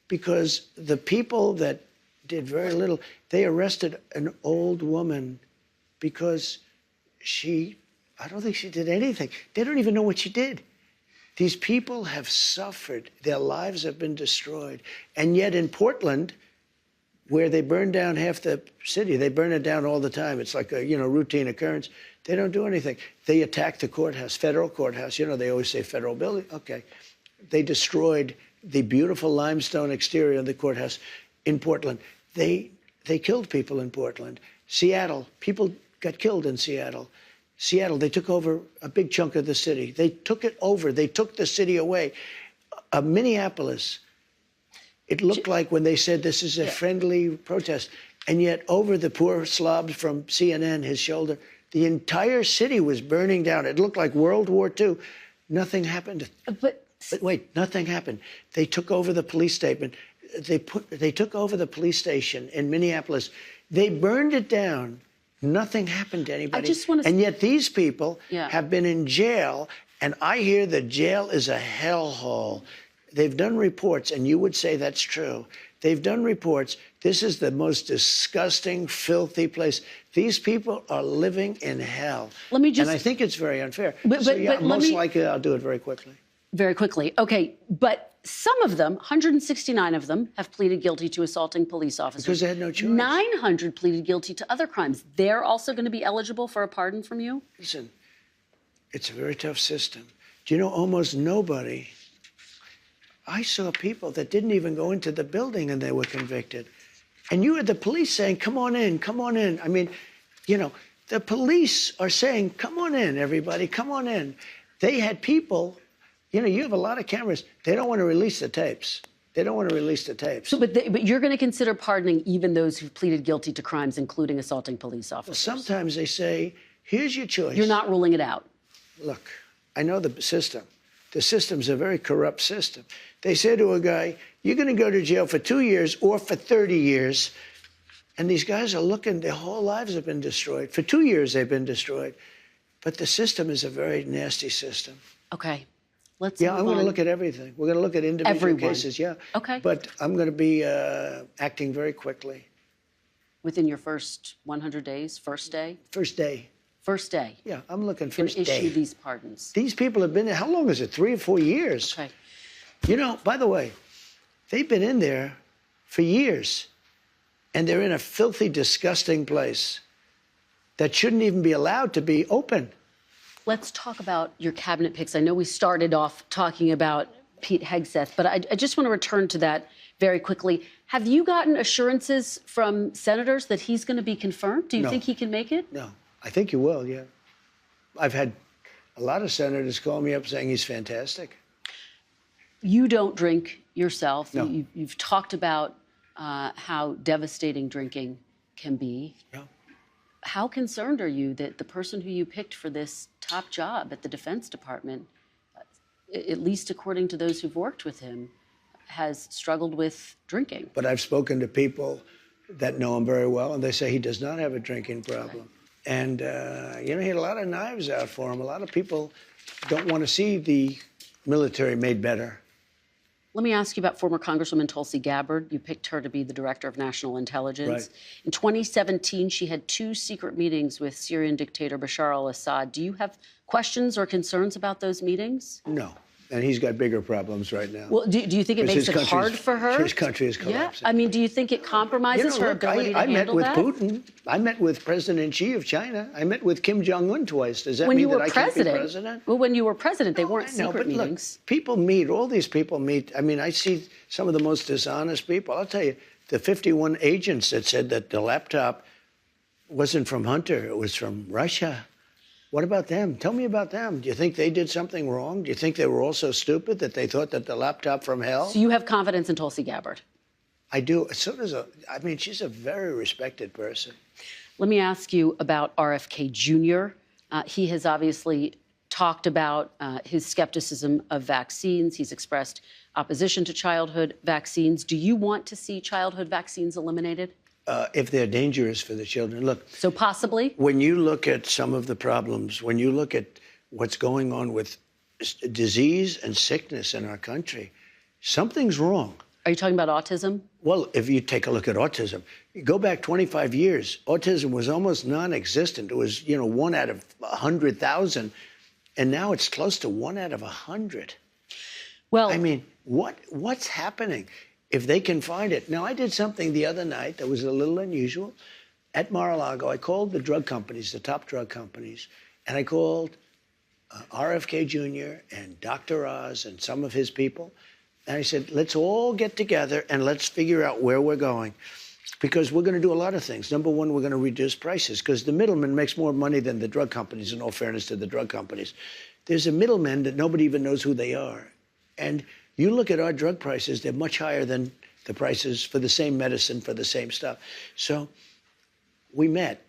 Because the people that did very little, they arrested an old woman because I don't think she did anything. They don't even know what she did. These people have suffered. Their lives have been destroyed. And yet in Portland, where they burn down half the city, they burn it down all the time. It's like a, routine occurrence. They don't do anything. They attacked the courthouse, federal courthouse. They always say federal building. Okay. They destroyed the beautiful limestone exterior of the courthouse in Portland. They killed people in Portland. Seattle, people got killed in Seattle. Seattle, they took over a big chunk of the city. They took it over. They took the city away. Minneapolis, it looked like when they said this is a friendly protest, and yet over the poor slob from CNN, his shoulder, the entire city was burning down. It looked like World War II. Nothing happened. But wait, nothing happened. They took over the police station. They took over the police station in Minneapolis. They burned it down. Nothing happened to anybody. And yet these people have been in jail, and I hear that jail is a hellhole. They've done reports, and you would say that's true. They've done reports. This is the most disgusting, filthy place. These people are living in hell. And I think it's very unfair. Most likely I'll do it very quickly. Very quickly. Okay, but some of them, 169 of them, have pleaded guilty to assaulting police officers. Because they had no choice. 900 pleaded guilty to other crimes. They're also going to be eligible for a pardon from you? Listen, it's a very tough system. Do you know almost nobody? I saw people that didn't even go into the building and they were convicted. And you had the police saying, come on in, come on in. I mean, the police are saying, come on in, everybody, come on in. They had people... you have a lot of cameras. They don't want to release the tapes. They don't want to release the tapes. So, but you're going to consider pardoning even those who've pleaded guilty to crimes, including assaulting police officers? Well, sometimes they say, here's your choice. You're not ruling it out? Look, I know the system. The system's a very corrupt system. They say to a guy, you're going to go to jail for 2 years or for 30 years. And these guys are looking, their whole lives have been destroyed. For 2 years, they've been destroyed. But the system is a very nasty system. Okay. I'm going to look at everything. We're going to look at individual cases, Okay. But I'm going to be acting very quickly. Within your first 100 days, first day? First day. First day? Yeah, I'm looking first day. Issue these pardons. These people have been there, how long is it, 3 or 4 years? Okay. By the way, they've been in there for years, and they're in a filthy, disgusting place that shouldn't even be allowed to be open. Let's talk about your cabinet picks. I know we started off talking about Pete Hegseth, but I just want to return to that very quickly. Have you gotten assurances from senators that he's going to be confirmed? Do you think he can make it? No. I think you will, yeah. I've had a lot of senators call me up saying he's fantastic. You don't drink yourself. No. You've talked about how devastating drinking can be. Yeah. How concerned are you that the person who you picked for this top job at the Defense Department, at least according to those who've worked with him, has struggled with drinking? But I've spoken to people that know him very well, and they say he does not have a drinking problem. Right. And, he had a lot of knives out for him. A lot of people don't want to see the military made better. Let me ask you about former Congresswoman Tulsi Gabbard. You picked her to be the Director of National Intelligence. Right. In 2017, she had 2 secret meetings with Syrian dictator Bashar al-Assad. Do you have questions or concerns about those meetings? No. And he's got bigger problems right now. Well, do you think it makes it hard for her? His country is collapsing. Yeah. I mean, do you think it compromises her ability to handle that? I met with Putin. I met with President Xi of China. I met with Kim Jong-un twice. Does that when mean you that were I can't be president? Well, when you were president, they weren't I know, secret but meetings. Look, people meet. All these people meet. I mean, I see some of the most dishonest people. I'll tell you, the 51 agents that said that the laptop wasn't from Hunter, it was from Russia. What about them? Tell me about them. Do you think they did something wrong? Do you think they were all so stupid that they thought that the laptop from hell? So you have confidence in Tulsi Gabbard? I do. I mean, she's a very respected person. Let me ask you about RFK Jr. He has obviously talked about his skepticism of vaccines. He's expressed opposition to childhood vaccines. Do you want to see childhood vaccines eliminated? If they're dangerous for the children. Look. So possibly? When you look at some of the problems, when you look at what's going on with disease and sickness in our country, something's wrong. Are you talking about autism? Well, if you take a look at autism, you go back 25 years, autism was almost non-existent. It was, 1 out of 100,000. And now it's close to 1 out of 100. Well, I mean, what's happening? If they can find it. Now, I did something the other night that was a little unusual. At Mar-a-Lago, I called the drug companies, the top drug companies, and I called RFK Jr. and Dr. Oz and some of his people. And I said, let's all get together and let's figure out where we're going. Because we're going to do a lot of things. Number one, we're going to reduce prices because the middleman makes more money than the drug companies, in all fairness to the drug companies. There's a middleman that nobody even knows who they are. And you look at our drug prices, they're much higher than the prices for the same medicine, for the same stuff. So we met,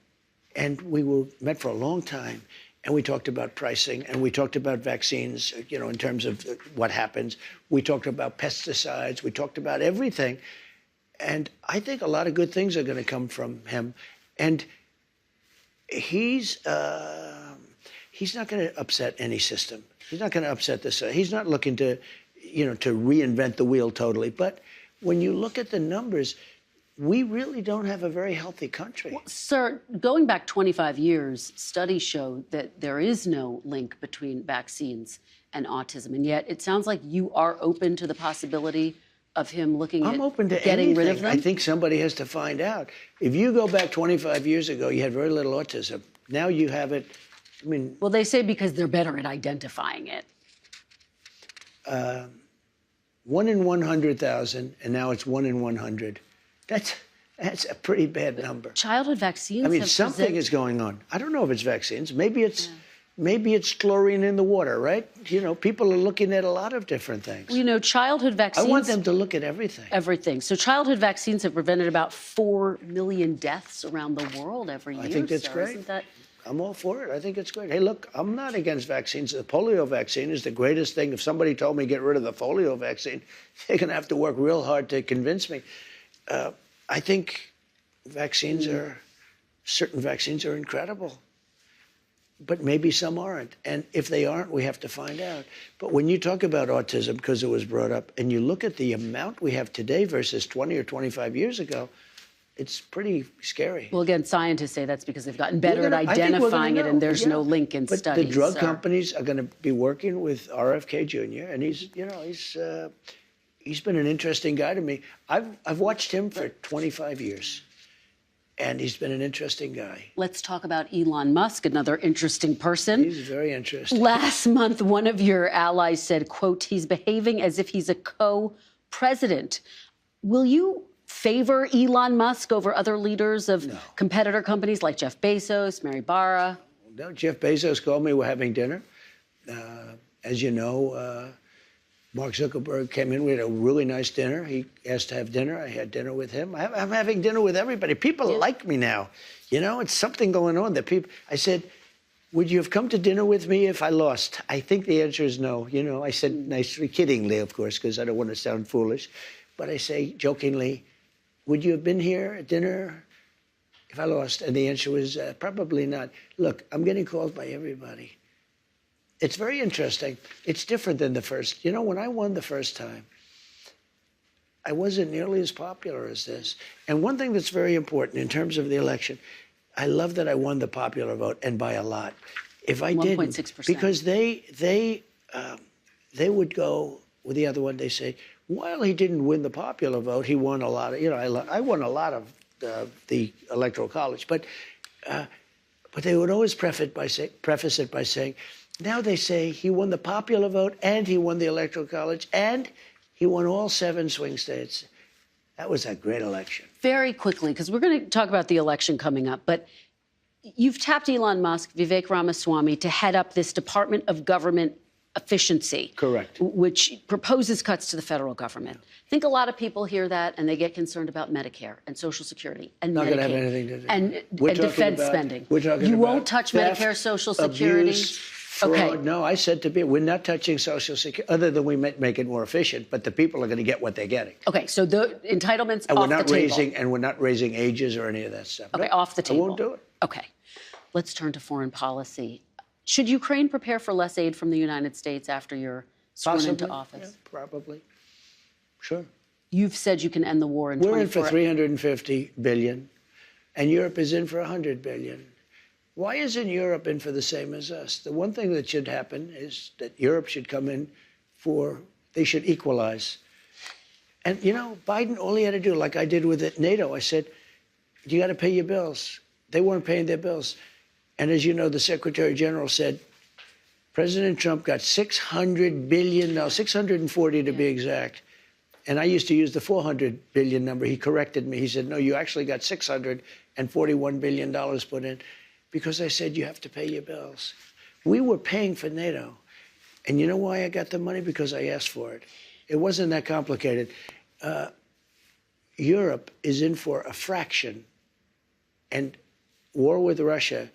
and we met for a long time, and we talked about pricing, and we talked about vaccines, in terms of what happens. We talked about pesticides. We talked about everything. And I think a lot of good things are going to come from him. And he's not going to upset any system. He's not going to upset this. He's not looking to reinvent the wheel totally. But when you look at the numbers, we really don't have a very healthy country. Well, sir, going back 25 years, studies show that there is no link between vaccines and autism. And yet it sounds like you are open to the possibility of him looking I'm at open to getting anything. rid of them? I think somebody has to find out. If you go back 25 years ago, you had very little autism. Now you have it. I mean, well, they say because they're better at identifying it. 1 in 100,000, and now it's 1 in 100. That's a pretty bad number. Childhood vaccines. I mean, something is going on. I don't know if it's vaccines. Maybe it's chlorine in the water, right? People are looking at a lot of different things. Childhood vaccines. I want them to look at everything. Everything. So childhood vaccines have prevented about 4 million deaths around the world every year. I think that's great. Isn't that... I'm all for it. I think it's great. Hey, look, I'm not against vaccines. The polio vaccine is the greatest thing. If somebody told me get rid of the polio vaccine, they're going to have to work real hard to convince me. I think certain vaccines are incredible, but maybe some aren't. And if they aren't, we have to find out. But when you talk about autism, because it was brought up, and you look at the amount we have today versus 20 or 25 years ago, it's pretty scary. Well, again, scientists say that's because they've gotten better at identifying it, and there's no link in studies. But the drug companies are going to be working with RFK Jr., and he's been an interesting guy to me. I've watched him for 25 years, and he's been an interesting guy. Let's talk about Elon Musk, another interesting person. He's very interesting. Last month, one of your allies said, quote, he's behaving as if he's a co-president. Will you favor Elon Musk over other leaders of competitor companies like Jeff Bezos, Mary Barra? No, Jeff Bezos called me. We're having dinner. As you know, Mark Zuckerberg came in. We had a really nice dinner. He asked to have dinner. I had dinner with him. I'm having dinner with everybody. People like me now. It's something going on that people. I said, would you have come to dinner with me if I lost? I think the answer is no. I said nicely, kiddingly, of course, because I don't want to sound foolish. But I say jokingly, would you have been here at dinner if I lost? And the answer was probably not. Look, I'm getting called by everybody. It's very interesting. It's different than the first. When I won the first time, I wasn't nearly as popular as this. And one thing that's very important in terms of the election, I love that I won the popular vote, and by a lot. If I didn't, 1.6%. because they would go with the other one. They say, while he didn't win the popular vote, he won a lot of, I won a lot of the Electoral College. But they would always preface it by saying, now they say he won the popular vote and he won the Electoral College and he won all 7 swing states. That was a great election. Very quickly, because we're going to talk about the election coming up, but you've tapped Elon Musk, Vivek Ramaswamy, to head up this Department of Government Efficiency. Correct. Which proposes cuts to the federal government. I think a lot of people hear that and they get concerned about Medicare and Social Security and Not Medicaid. going to have anything to do. And defense spending. We're talking you about won't touch theft, Medicare, Social Security? Abuse, fraud. Okay. No, I said to people, we're not touching Social Security, other than we make it more efficient, but the people are going to get what they're getting. Okay, so the entitlements And off the table. And we're not raising ages or any of that stuff. Okay, No, off the table. I won't do it. Okay. Let's turn to foreign policy. Should Ukraine prepare for less aid from the United States after you're sworn into office? Yeah, probably. Sure. You've said you can end the war in We're in 24 for $350 billion, and Europe is in for $100 billion. Why isn't Europe in for the same as us? The one thing that should happen is that Europe should come in they should equalize. And, Biden, all he had to do, like I did with NATO, I said, you got to pay your bills. They weren't paying their bills. And as you know, the Secretary General said, President Trump got $600 billion, no, 640 to be exact. And I used to use the 400 billion number. He corrected me. He said, no, you actually got $641 billion put in, because I said you have to pay your bills. We were paying for NATO. And you know why I got the money? Because I asked for it. It wasn't that complicated. Europe is in for a fraction. And war with Russia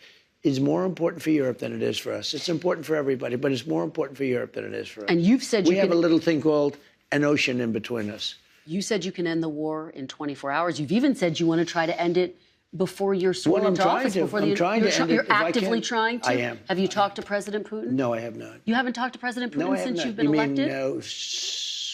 is more important for Europe than it is for us. It's important for everybody, but it's more important for Europe than it is for us. And you've said we have a little thing called an ocean in between us. You said you can end the war in 24 hours. You've even said you want to try to end it before you're sworn into office. I'm trying to end it. You're actively trying to? I am. Have you talked to President Putin? No, I have not. You haven't talked to President Putin No, I have since not. you've been You mean, elected? no,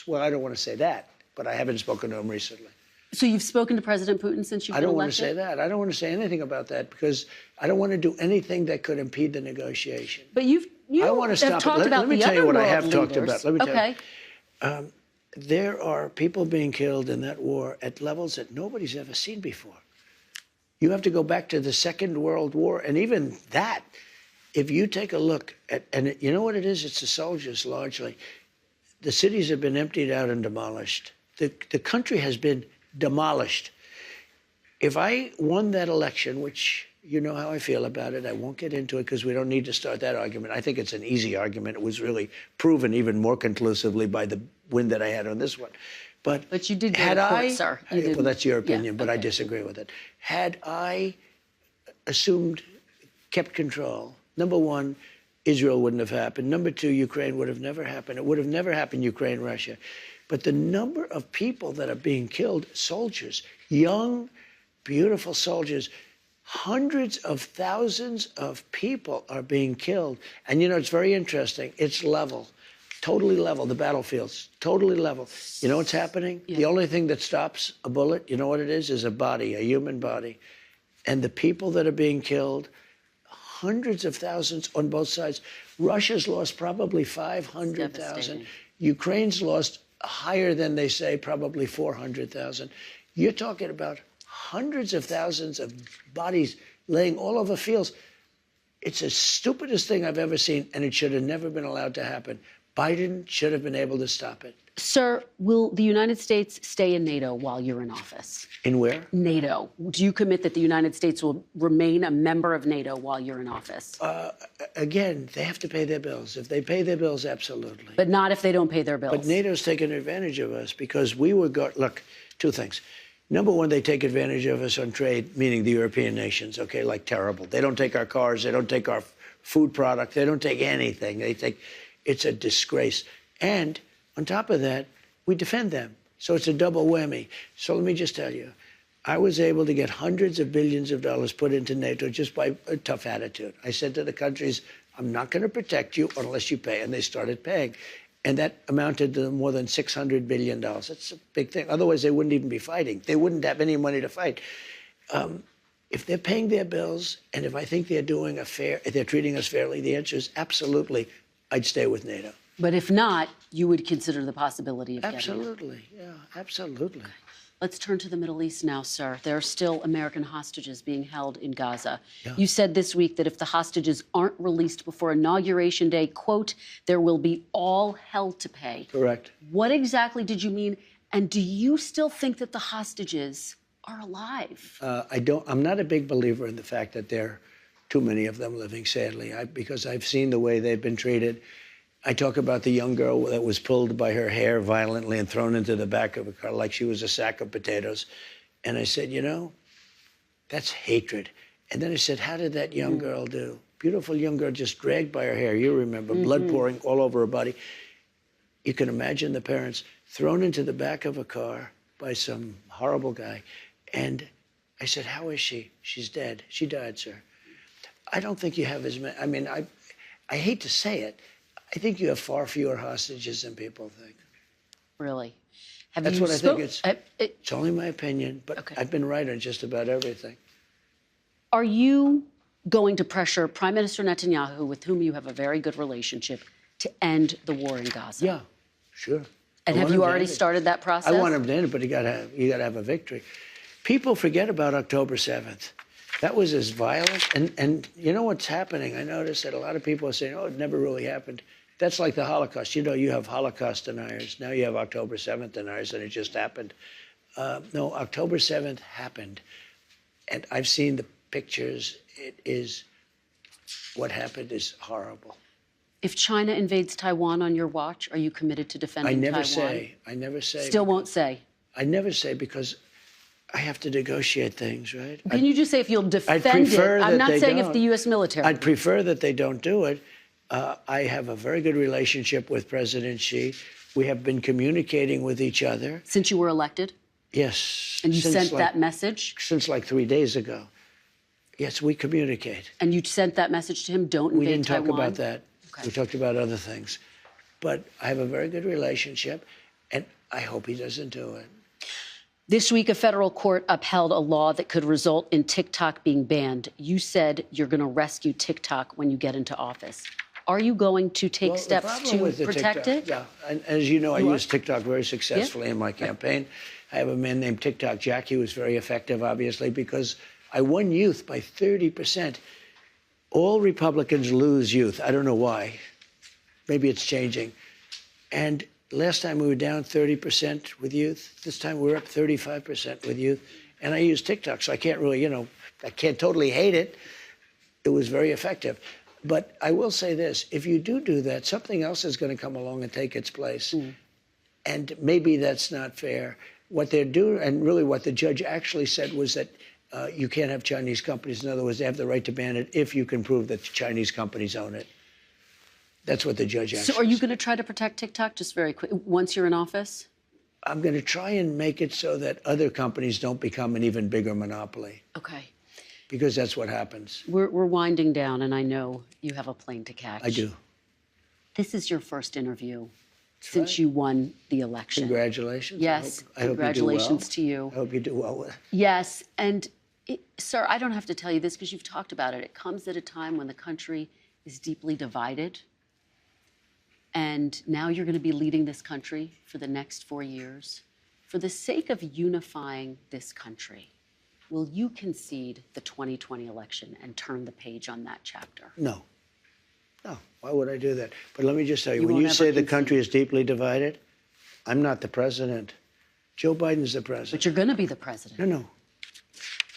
well, I don't want to say that, but I haven't spoken to him recently. So you've spoken to President Putin since you've been elected? I don't want to say that. I don't want to say anything about that because I don't want to do anything that could impede the negotiation. But you I want to have stop talked it. about Let me the tell you other what I world have talked leaders. about. Let me tell Okay. you. There are people being killed in that war at levels that nobody's ever seen before. You have to go back to the Second World War, and even that, if you take a look at, and you know what it is? It's the soldiers largely. The cities have been emptied out and demolished. The country has been demolished. If I won that election, which you know how I feel about it, I won't get into it because we don't need to start that argument. I think it's an easy argument. It was really proven even more conclusively by the win that I had on this one. But you did go to court, sir. Well, that's your opinion, but I okay. disagree with it. Had I kept control, number one, Israel wouldn't have happened. Number two, Ukraine would have never happened. It would have never happened, Ukraine, Russia. But the number of people that are being killed, soldiers, young, beautiful soldiers, hundreds of thousands of people are being killed. And, it's very interesting. It's level. Totally level, the battlefields, totally level. You know what's happening? Yeah. The only thing that stops a bullet, you know what it is a body, a human body. And the people that are being killed, hundreds of thousands on both sides. Russia's lost probably 500,000. Ukraine's lost higher than they say, probably 400,000. You're talking about hundreds of thousands of bodies laying all over fields. It's the stupidest thing I've ever seen, and it should have never been allowed to happen. Biden should have been able to stop it. Sir, will the United States stay in NATO while you're in office? In where? NATO. Do you commit that the United States will remain a member of NATO while you're in office? Again, they have to pay their bills. If they pay their bills, absolutely. But not if they don't pay their bills. But NATO's taken advantage of us because we were look, two things. Number one, they take advantage of us on trade, meaning the European nations, okay, like terrible. They don't take our cars. They don't take our food product. They don't take anything. It's a disgrace. And on top of that, we defend them. So it's a double whammy. So let me just tell you, I was able to get hundreds of billions of dollars put into NATO just by a tough attitude. I said to the countries, I'm not going to protect you unless you pay. And they started paying. And that amounted to more than $600 billion. That's a big thing. Otherwise, they wouldn't even be fighting. They wouldn't have any money to fight. If they're paying their bills, and if I think they're treating us fairly, the answer is absolutely, I'd stay with NATO. But if not, you would consider the possibility of getting it. Absolutely, yeah, absolutely. Let's turn to the Middle East now, sir. There are still American hostages being held in Gaza. Yeah. You said this week that if the hostages aren't released before Inauguration Day, quote, there will be all hell to pay. Correct. What exactly did you mean? And do you still think that the hostages are alive? I'm not a big believer in the fact that there are too many of them living, sadly, because I've seen the way they've been treated. I talk about the young girl that was pulled by her hair violently and thrown into the back of a car like she was a sack of potatoes. And I said, you know, that's hatred. And then I said, how did that young girl do? Beautiful young girl just dragged by her hair. You remember, blood pouring all over her body. You can imagine the parents thrown into the back of a car by some horrible guy. And I said, how is she? She's dead. She died, sir. I don't think you have as many. I mean, I hate to say it. I think you have far fewer hostages than people think. Really? That's what I think. It's only my opinion, but okay. I've been right on just about everything. Are you going to pressure Prime Minister Netanyahu, with whom you have a very good relationship, to end the war in Gaza? Yeah, sure. And have you already started that process? I want him to end it, but you got to have a victory. People forget about October 7th. That was as violent. And you know what's happening? I noticed that a lot of people are saying, oh, it never really happened. That's like the Holocaust. You know, you have Holocaust deniers. Now you have October 7th deniers, and it just happened. No, October 7th happened. And I've seen the pictures. What happened is horrible. If China invades Taiwan on your watch, are you committed to defending Taiwan? I never say. Still won't say? I never say, because I have to negotiate things, right? Can you just say if you'll defend it? I'm not saying if the U.S. military. I'd prefer that they don't do it. I have a very good relationship with President Xi. We have been communicating with each other. Since you were elected? Yes. And you sent that message? Since like 3 days ago. Yes, we communicate. And you sent that message to him, don't invade Taiwan? We didn't talk about that. Okay. We talked about other things. But I have a very good relationship, and I hope he doesn't do it. This week, a federal court upheld a law that could result in TikTok being banned. You said you're going to rescue TikTok when you get into office. Are you going to take steps to protect it? Yeah, and as you know, I used TikTok very successfully in my campaign. I have a man named TikTok Jack. He was very effective, obviously, because I won youth by 30%. All Republicans lose youth. I don't know why. Maybe it's changing. And last time we were down 30% with youth. This time we're up 35% with youth. And I use TikTok, so I can't really, I can't totally hate it. It was very effective. But I will say this, if you do that, something else is going to come along and take its place. And maybe that's not fair. What they're doing, and really what the judge actually said was that you can't have Chinese companies. In other words, they have the right to ban it if you can prove that Chinese companies own it. That's what the judge actually said. So are you going to try to protect TikTok just very quick, once you're in office? I'm going to try and make it so that other companies don't become an even bigger monopoly. Okay. Because that's what happens. We're winding down, and I know you have a plane to catch. I do. This is your first interview since you won the election. Congratulations. Yes, I hope congratulations to you. I hope you do well with it. Yes, and sir, I don't have to tell you this because you've talked about it. It comes at a time when the country is deeply divided. And now you're going to be leading this country for the next 4 years. For the sake of unifying this country, will you concede the 2020 election and turn the page on that chapter? No. No. Why would I do that? But let me just tell you, when you say the country is deeply divided, I'm not the president. Joe Biden's the president. But you're going to be the president. No.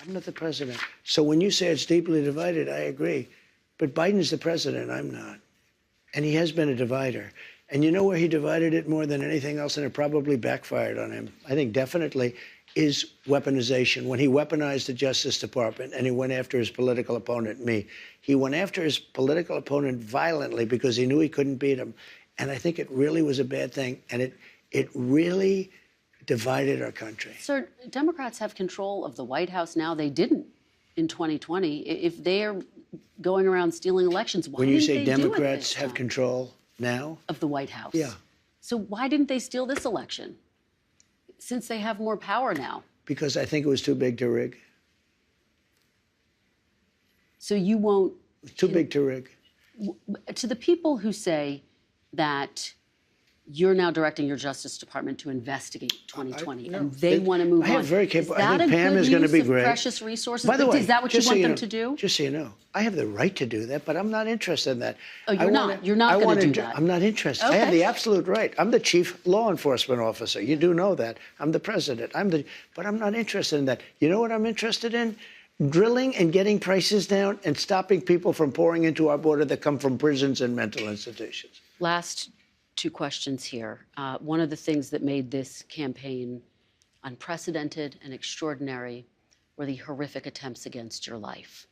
I'm not the president. So when you say it's deeply divided, I agree. But Biden's the president. I'm not. And he has been a divider. And you know where he divided it more than anything else, and it probably backfired on him, I think definitely, is weaponization. When he weaponized the Justice Department and he went after his political opponent, me, he went after his political opponent violently because he knew he couldn't beat him. And I think it really was a bad thing. And it really divided our country. Sir, Democrats have control of the White House now. They didn't in 2020. If they are going around stealing elections, why didn't they do it? When you say Democrats have control now? Of the White House. Yeah. So why didn't they steal this election? Since they have more power now. Because I think it was too big to rig. So you won't... Too big to rig. To the people who say that you're now directing your Justice Department to investigate 2020, and they want to move on. I have very capable. I think Is that Pam a is good going to use be of great. precious resources? By the way, is that what you want them to do? Just so you know, I have the right to do that, but I'm not interested in that. Oh, you're not. You're not going to do that. I'm not interested. I Okay. have the absolute right. I'm the chief law enforcement officer. You do know that. I'm the president. But I'm not interested in that. You know what I'm interested in? Drilling and getting prices down and stopping people from pouring into our border that come from prisons and mental institutions. Last two questions here. One of the things that made this campaign unprecedented and extraordinary were the horrific attempts against your life.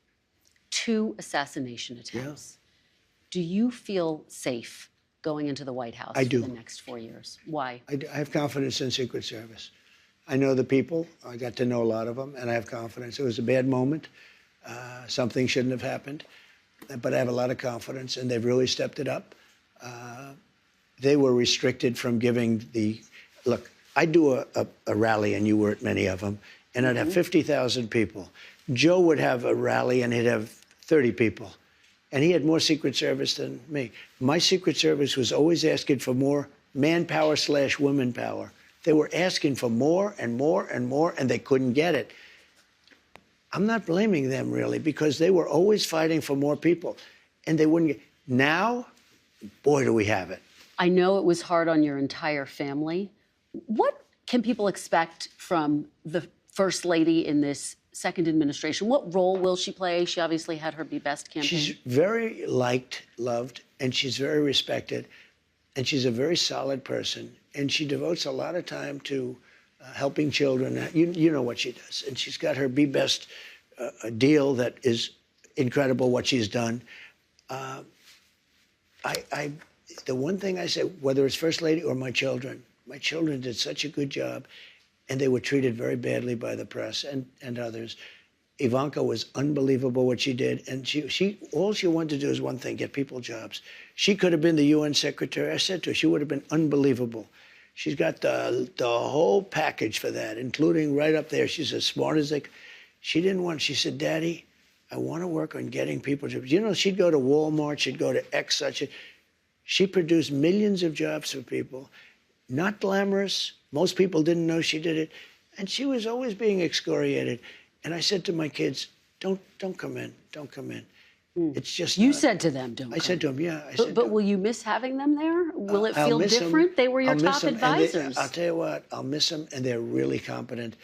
2 assassination attempts. Do you feel safe going into the White House for the next 4 years? Why? I have confidence in Secret Service. I know the people. I got to know a lot of them, and I have confidence. It was a bad moment. Something shouldn't have happened. But I have a lot of confidence, and they've really stepped it up. They were restricted from giving the... Look, I'd do a rally, and you were at many of them, and I'd have 50,000 people. Joe would have a rally, and he'd have 30 people. And he had more Secret Service than me. My Secret Service was always asking for more manpower / women power. They were asking for more and more and more, and they couldn't get it. I'm not blaming them, really, because they were always fighting for more people, and they wouldn't get... Now, boy, do we have it. I know it was hard on your entire family. What can people expect from the First Lady in this second administration? What role will she play? She obviously had her Be Best campaign. She's very liked, loved, and she's very respected, and she's a very solid person, and she devotes a lot of time to helping children. You know what she does, and she's got her Be Best deal that is incredible what she's done. The one thing I say, whether it's First Lady or my children did such a good job, and they were treated very badly by the press and others. Ivanka was unbelievable what she did, and she all she wanted to do is one thing: get people jobs. She could have been the UN secretary. I said to her, she would have been unbelievable. She's got the whole package for that, including right up there. She's as smart as they. She didn't want. She said, "Daddy, I want to work on getting people jobs." You know, she'd go to Walmart, she'd go to X such a. She produced millions of jobs for people, not glamorous. Most people didn't know she did it, and she was always being excoriated. And I said to my kids, "Don't come in, don't come in." It's just you said to them, "Don't." I said to them, "Yeah." But will you miss having them there? Will it feel different? They were your top advisors. I'll tell you what, I'll miss them, and they're really competent.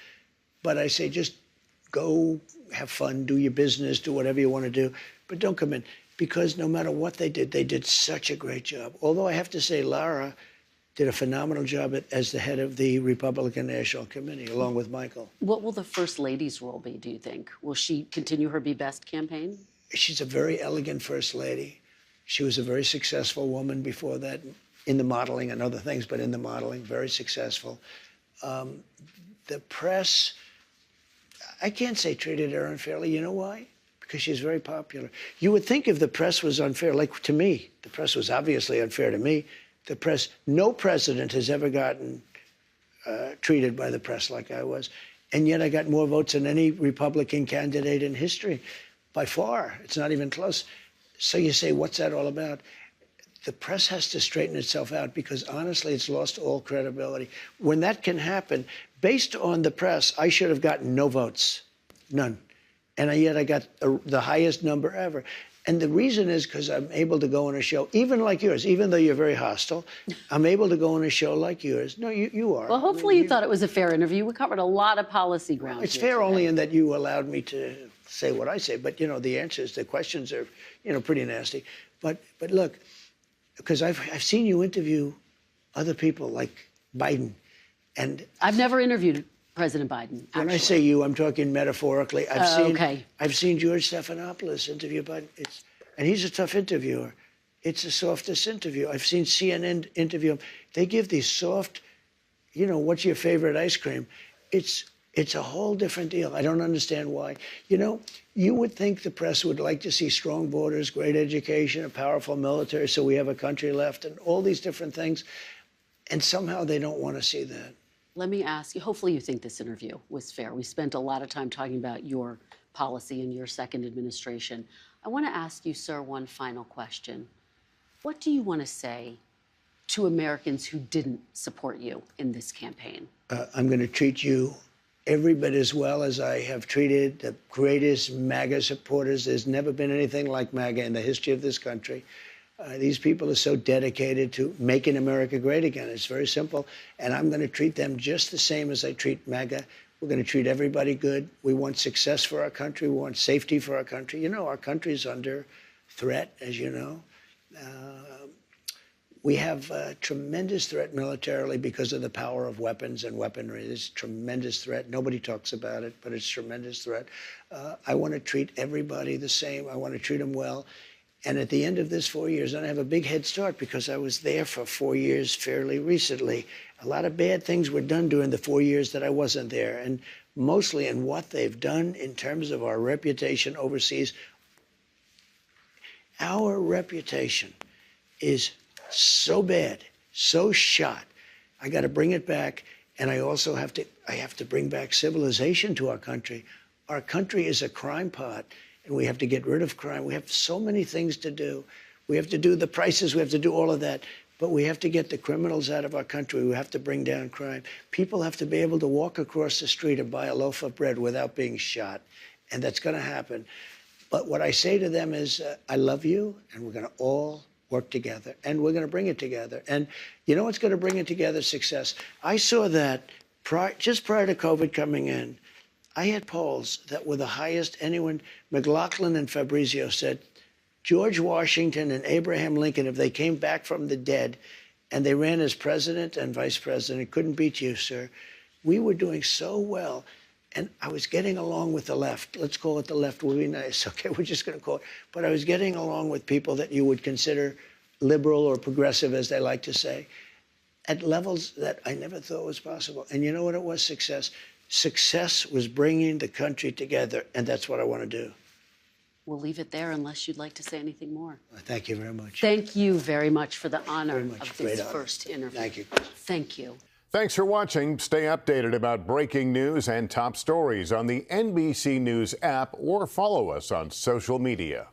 But I say, just go have fun, do your business, do whatever you want to do, but don't come in. Because no matter what they did such a great job. Although I have to say, Lara did a phenomenal job as the head of the Republican National Committee, along with Michael. What will the First Lady's role be, do you think? Will she continue her Be Best campaign? She's a very elegant First Lady. She was a very successful woman before that, in the modeling and other things, but in the modeling, very successful. The press, I can't say treated her unfairly. You know why? Because she's very popular. You would think if the press was unfair, like to me, the press was obviously unfair to me. The press, no president has ever gotten treated by the press like I was. And yet I got more votes than any Republican candidate in history, by far. It's not even close. So you say, what's that all about? The press has to straighten itself out because, honestly, it's lost all credibility. When that can happen, based on the press, I should have gotten no votes, none. And yet I got the highest number ever. And the reason is because I'm able to go on a show, even like yours, even though you're very hostile, I'm able to go on a show like yours. No, you are. Well, hopefully you thought it was a fair interview. We covered a lot of policy ground. It's fair only in that you allowed me to say what I say. But, you know, the answers, the questions are, you know, pretty nasty. But look, because I've seen you interview other people like Biden. And I've never interviewed President Biden, actually. When I say you, I'm talking metaphorically. Okay. I've seen George Stephanopoulos interview Biden, and he's a tough interviewer. It's the softest interview. I've seen CNN interview him. They give these soft, you know, what's your favorite ice cream? It's a whole different deal. I don't understand why. You know, you would think the press would like to see strong borders, great education, a powerful military, so we have a country left, and all these different things. And somehow they don't want to see that. Let me ask you, hopefully you think this interview was fair. We spent a lot of time talking about your policy in your second administration. I want to ask you, sir, one final question. What do you want to say to Americans who didn't support you in this campaign? I'm going to treat you every bit as well as I have treated the greatest MAGA supporters. There's never been anything like MAGA in the history of this country. These people are so dedicated to making America great again. It's very simple. And I'm going to treat them just the same as I treat MAGA. We're going to treat everybody good. We want success for our country. We want safety for our country. You know, our country's under threat, as you know. We have a tremendous threat militarily because of the power of weapons and weaponry. It's a tremendous threat. Nobody talks about it, but it's a tremendous threat. I want to treat everybody the same. I want to treat them well. And at the end of this 4 years, and I have a big head start because I was there for 4 years fairly recently. A lot of bad things were done during the 4 years that I wasn't there, and mostly in what they've done in terms of our reputation overseas. Our reputation is so bad, so shot. I got to bring it back, and I also have to bring back civilization to our country. Our country is a crime pot, and we have to get rid of crime. We have so many things to do. We have to do the prices. We have to do all of that. But we have to get the criminals out of our country. We have to bring down crime. People have to be able to walk across the street and buy a loaf of bread without being shot. And that's going to happen. But what I say to them is, I love you, and we're going to all work together. And we're going to bring it together. And you know what's going to bring it together? Success. I saw that just prior to COVID coming in, I had polls that were the highest anyone. McLaughlin and Fabrizio said, George Washington and Abraham Lincoln, if they came back from the dead and they ran as president and vice president, couldn't beat you, sir. We were doing so well. And I was getting along with the left. Let's call it the left. Will be nice. Okay, we're just going to call it. But I was getting along with people that you would consider liberal or progressive, as they like to say, at levels that I never thought was possible. And you know what it was? Success. Success was bringing the country together, and that's what I want to do. We'll leave it there unless you'd like to say anything more. Thank you very much. Thank you very much for the honor of this honor. first interview. Thank you. Thank you. Thanks for watching. Stay updated about breaking news and top stories on the NBC News app or follow us on social media.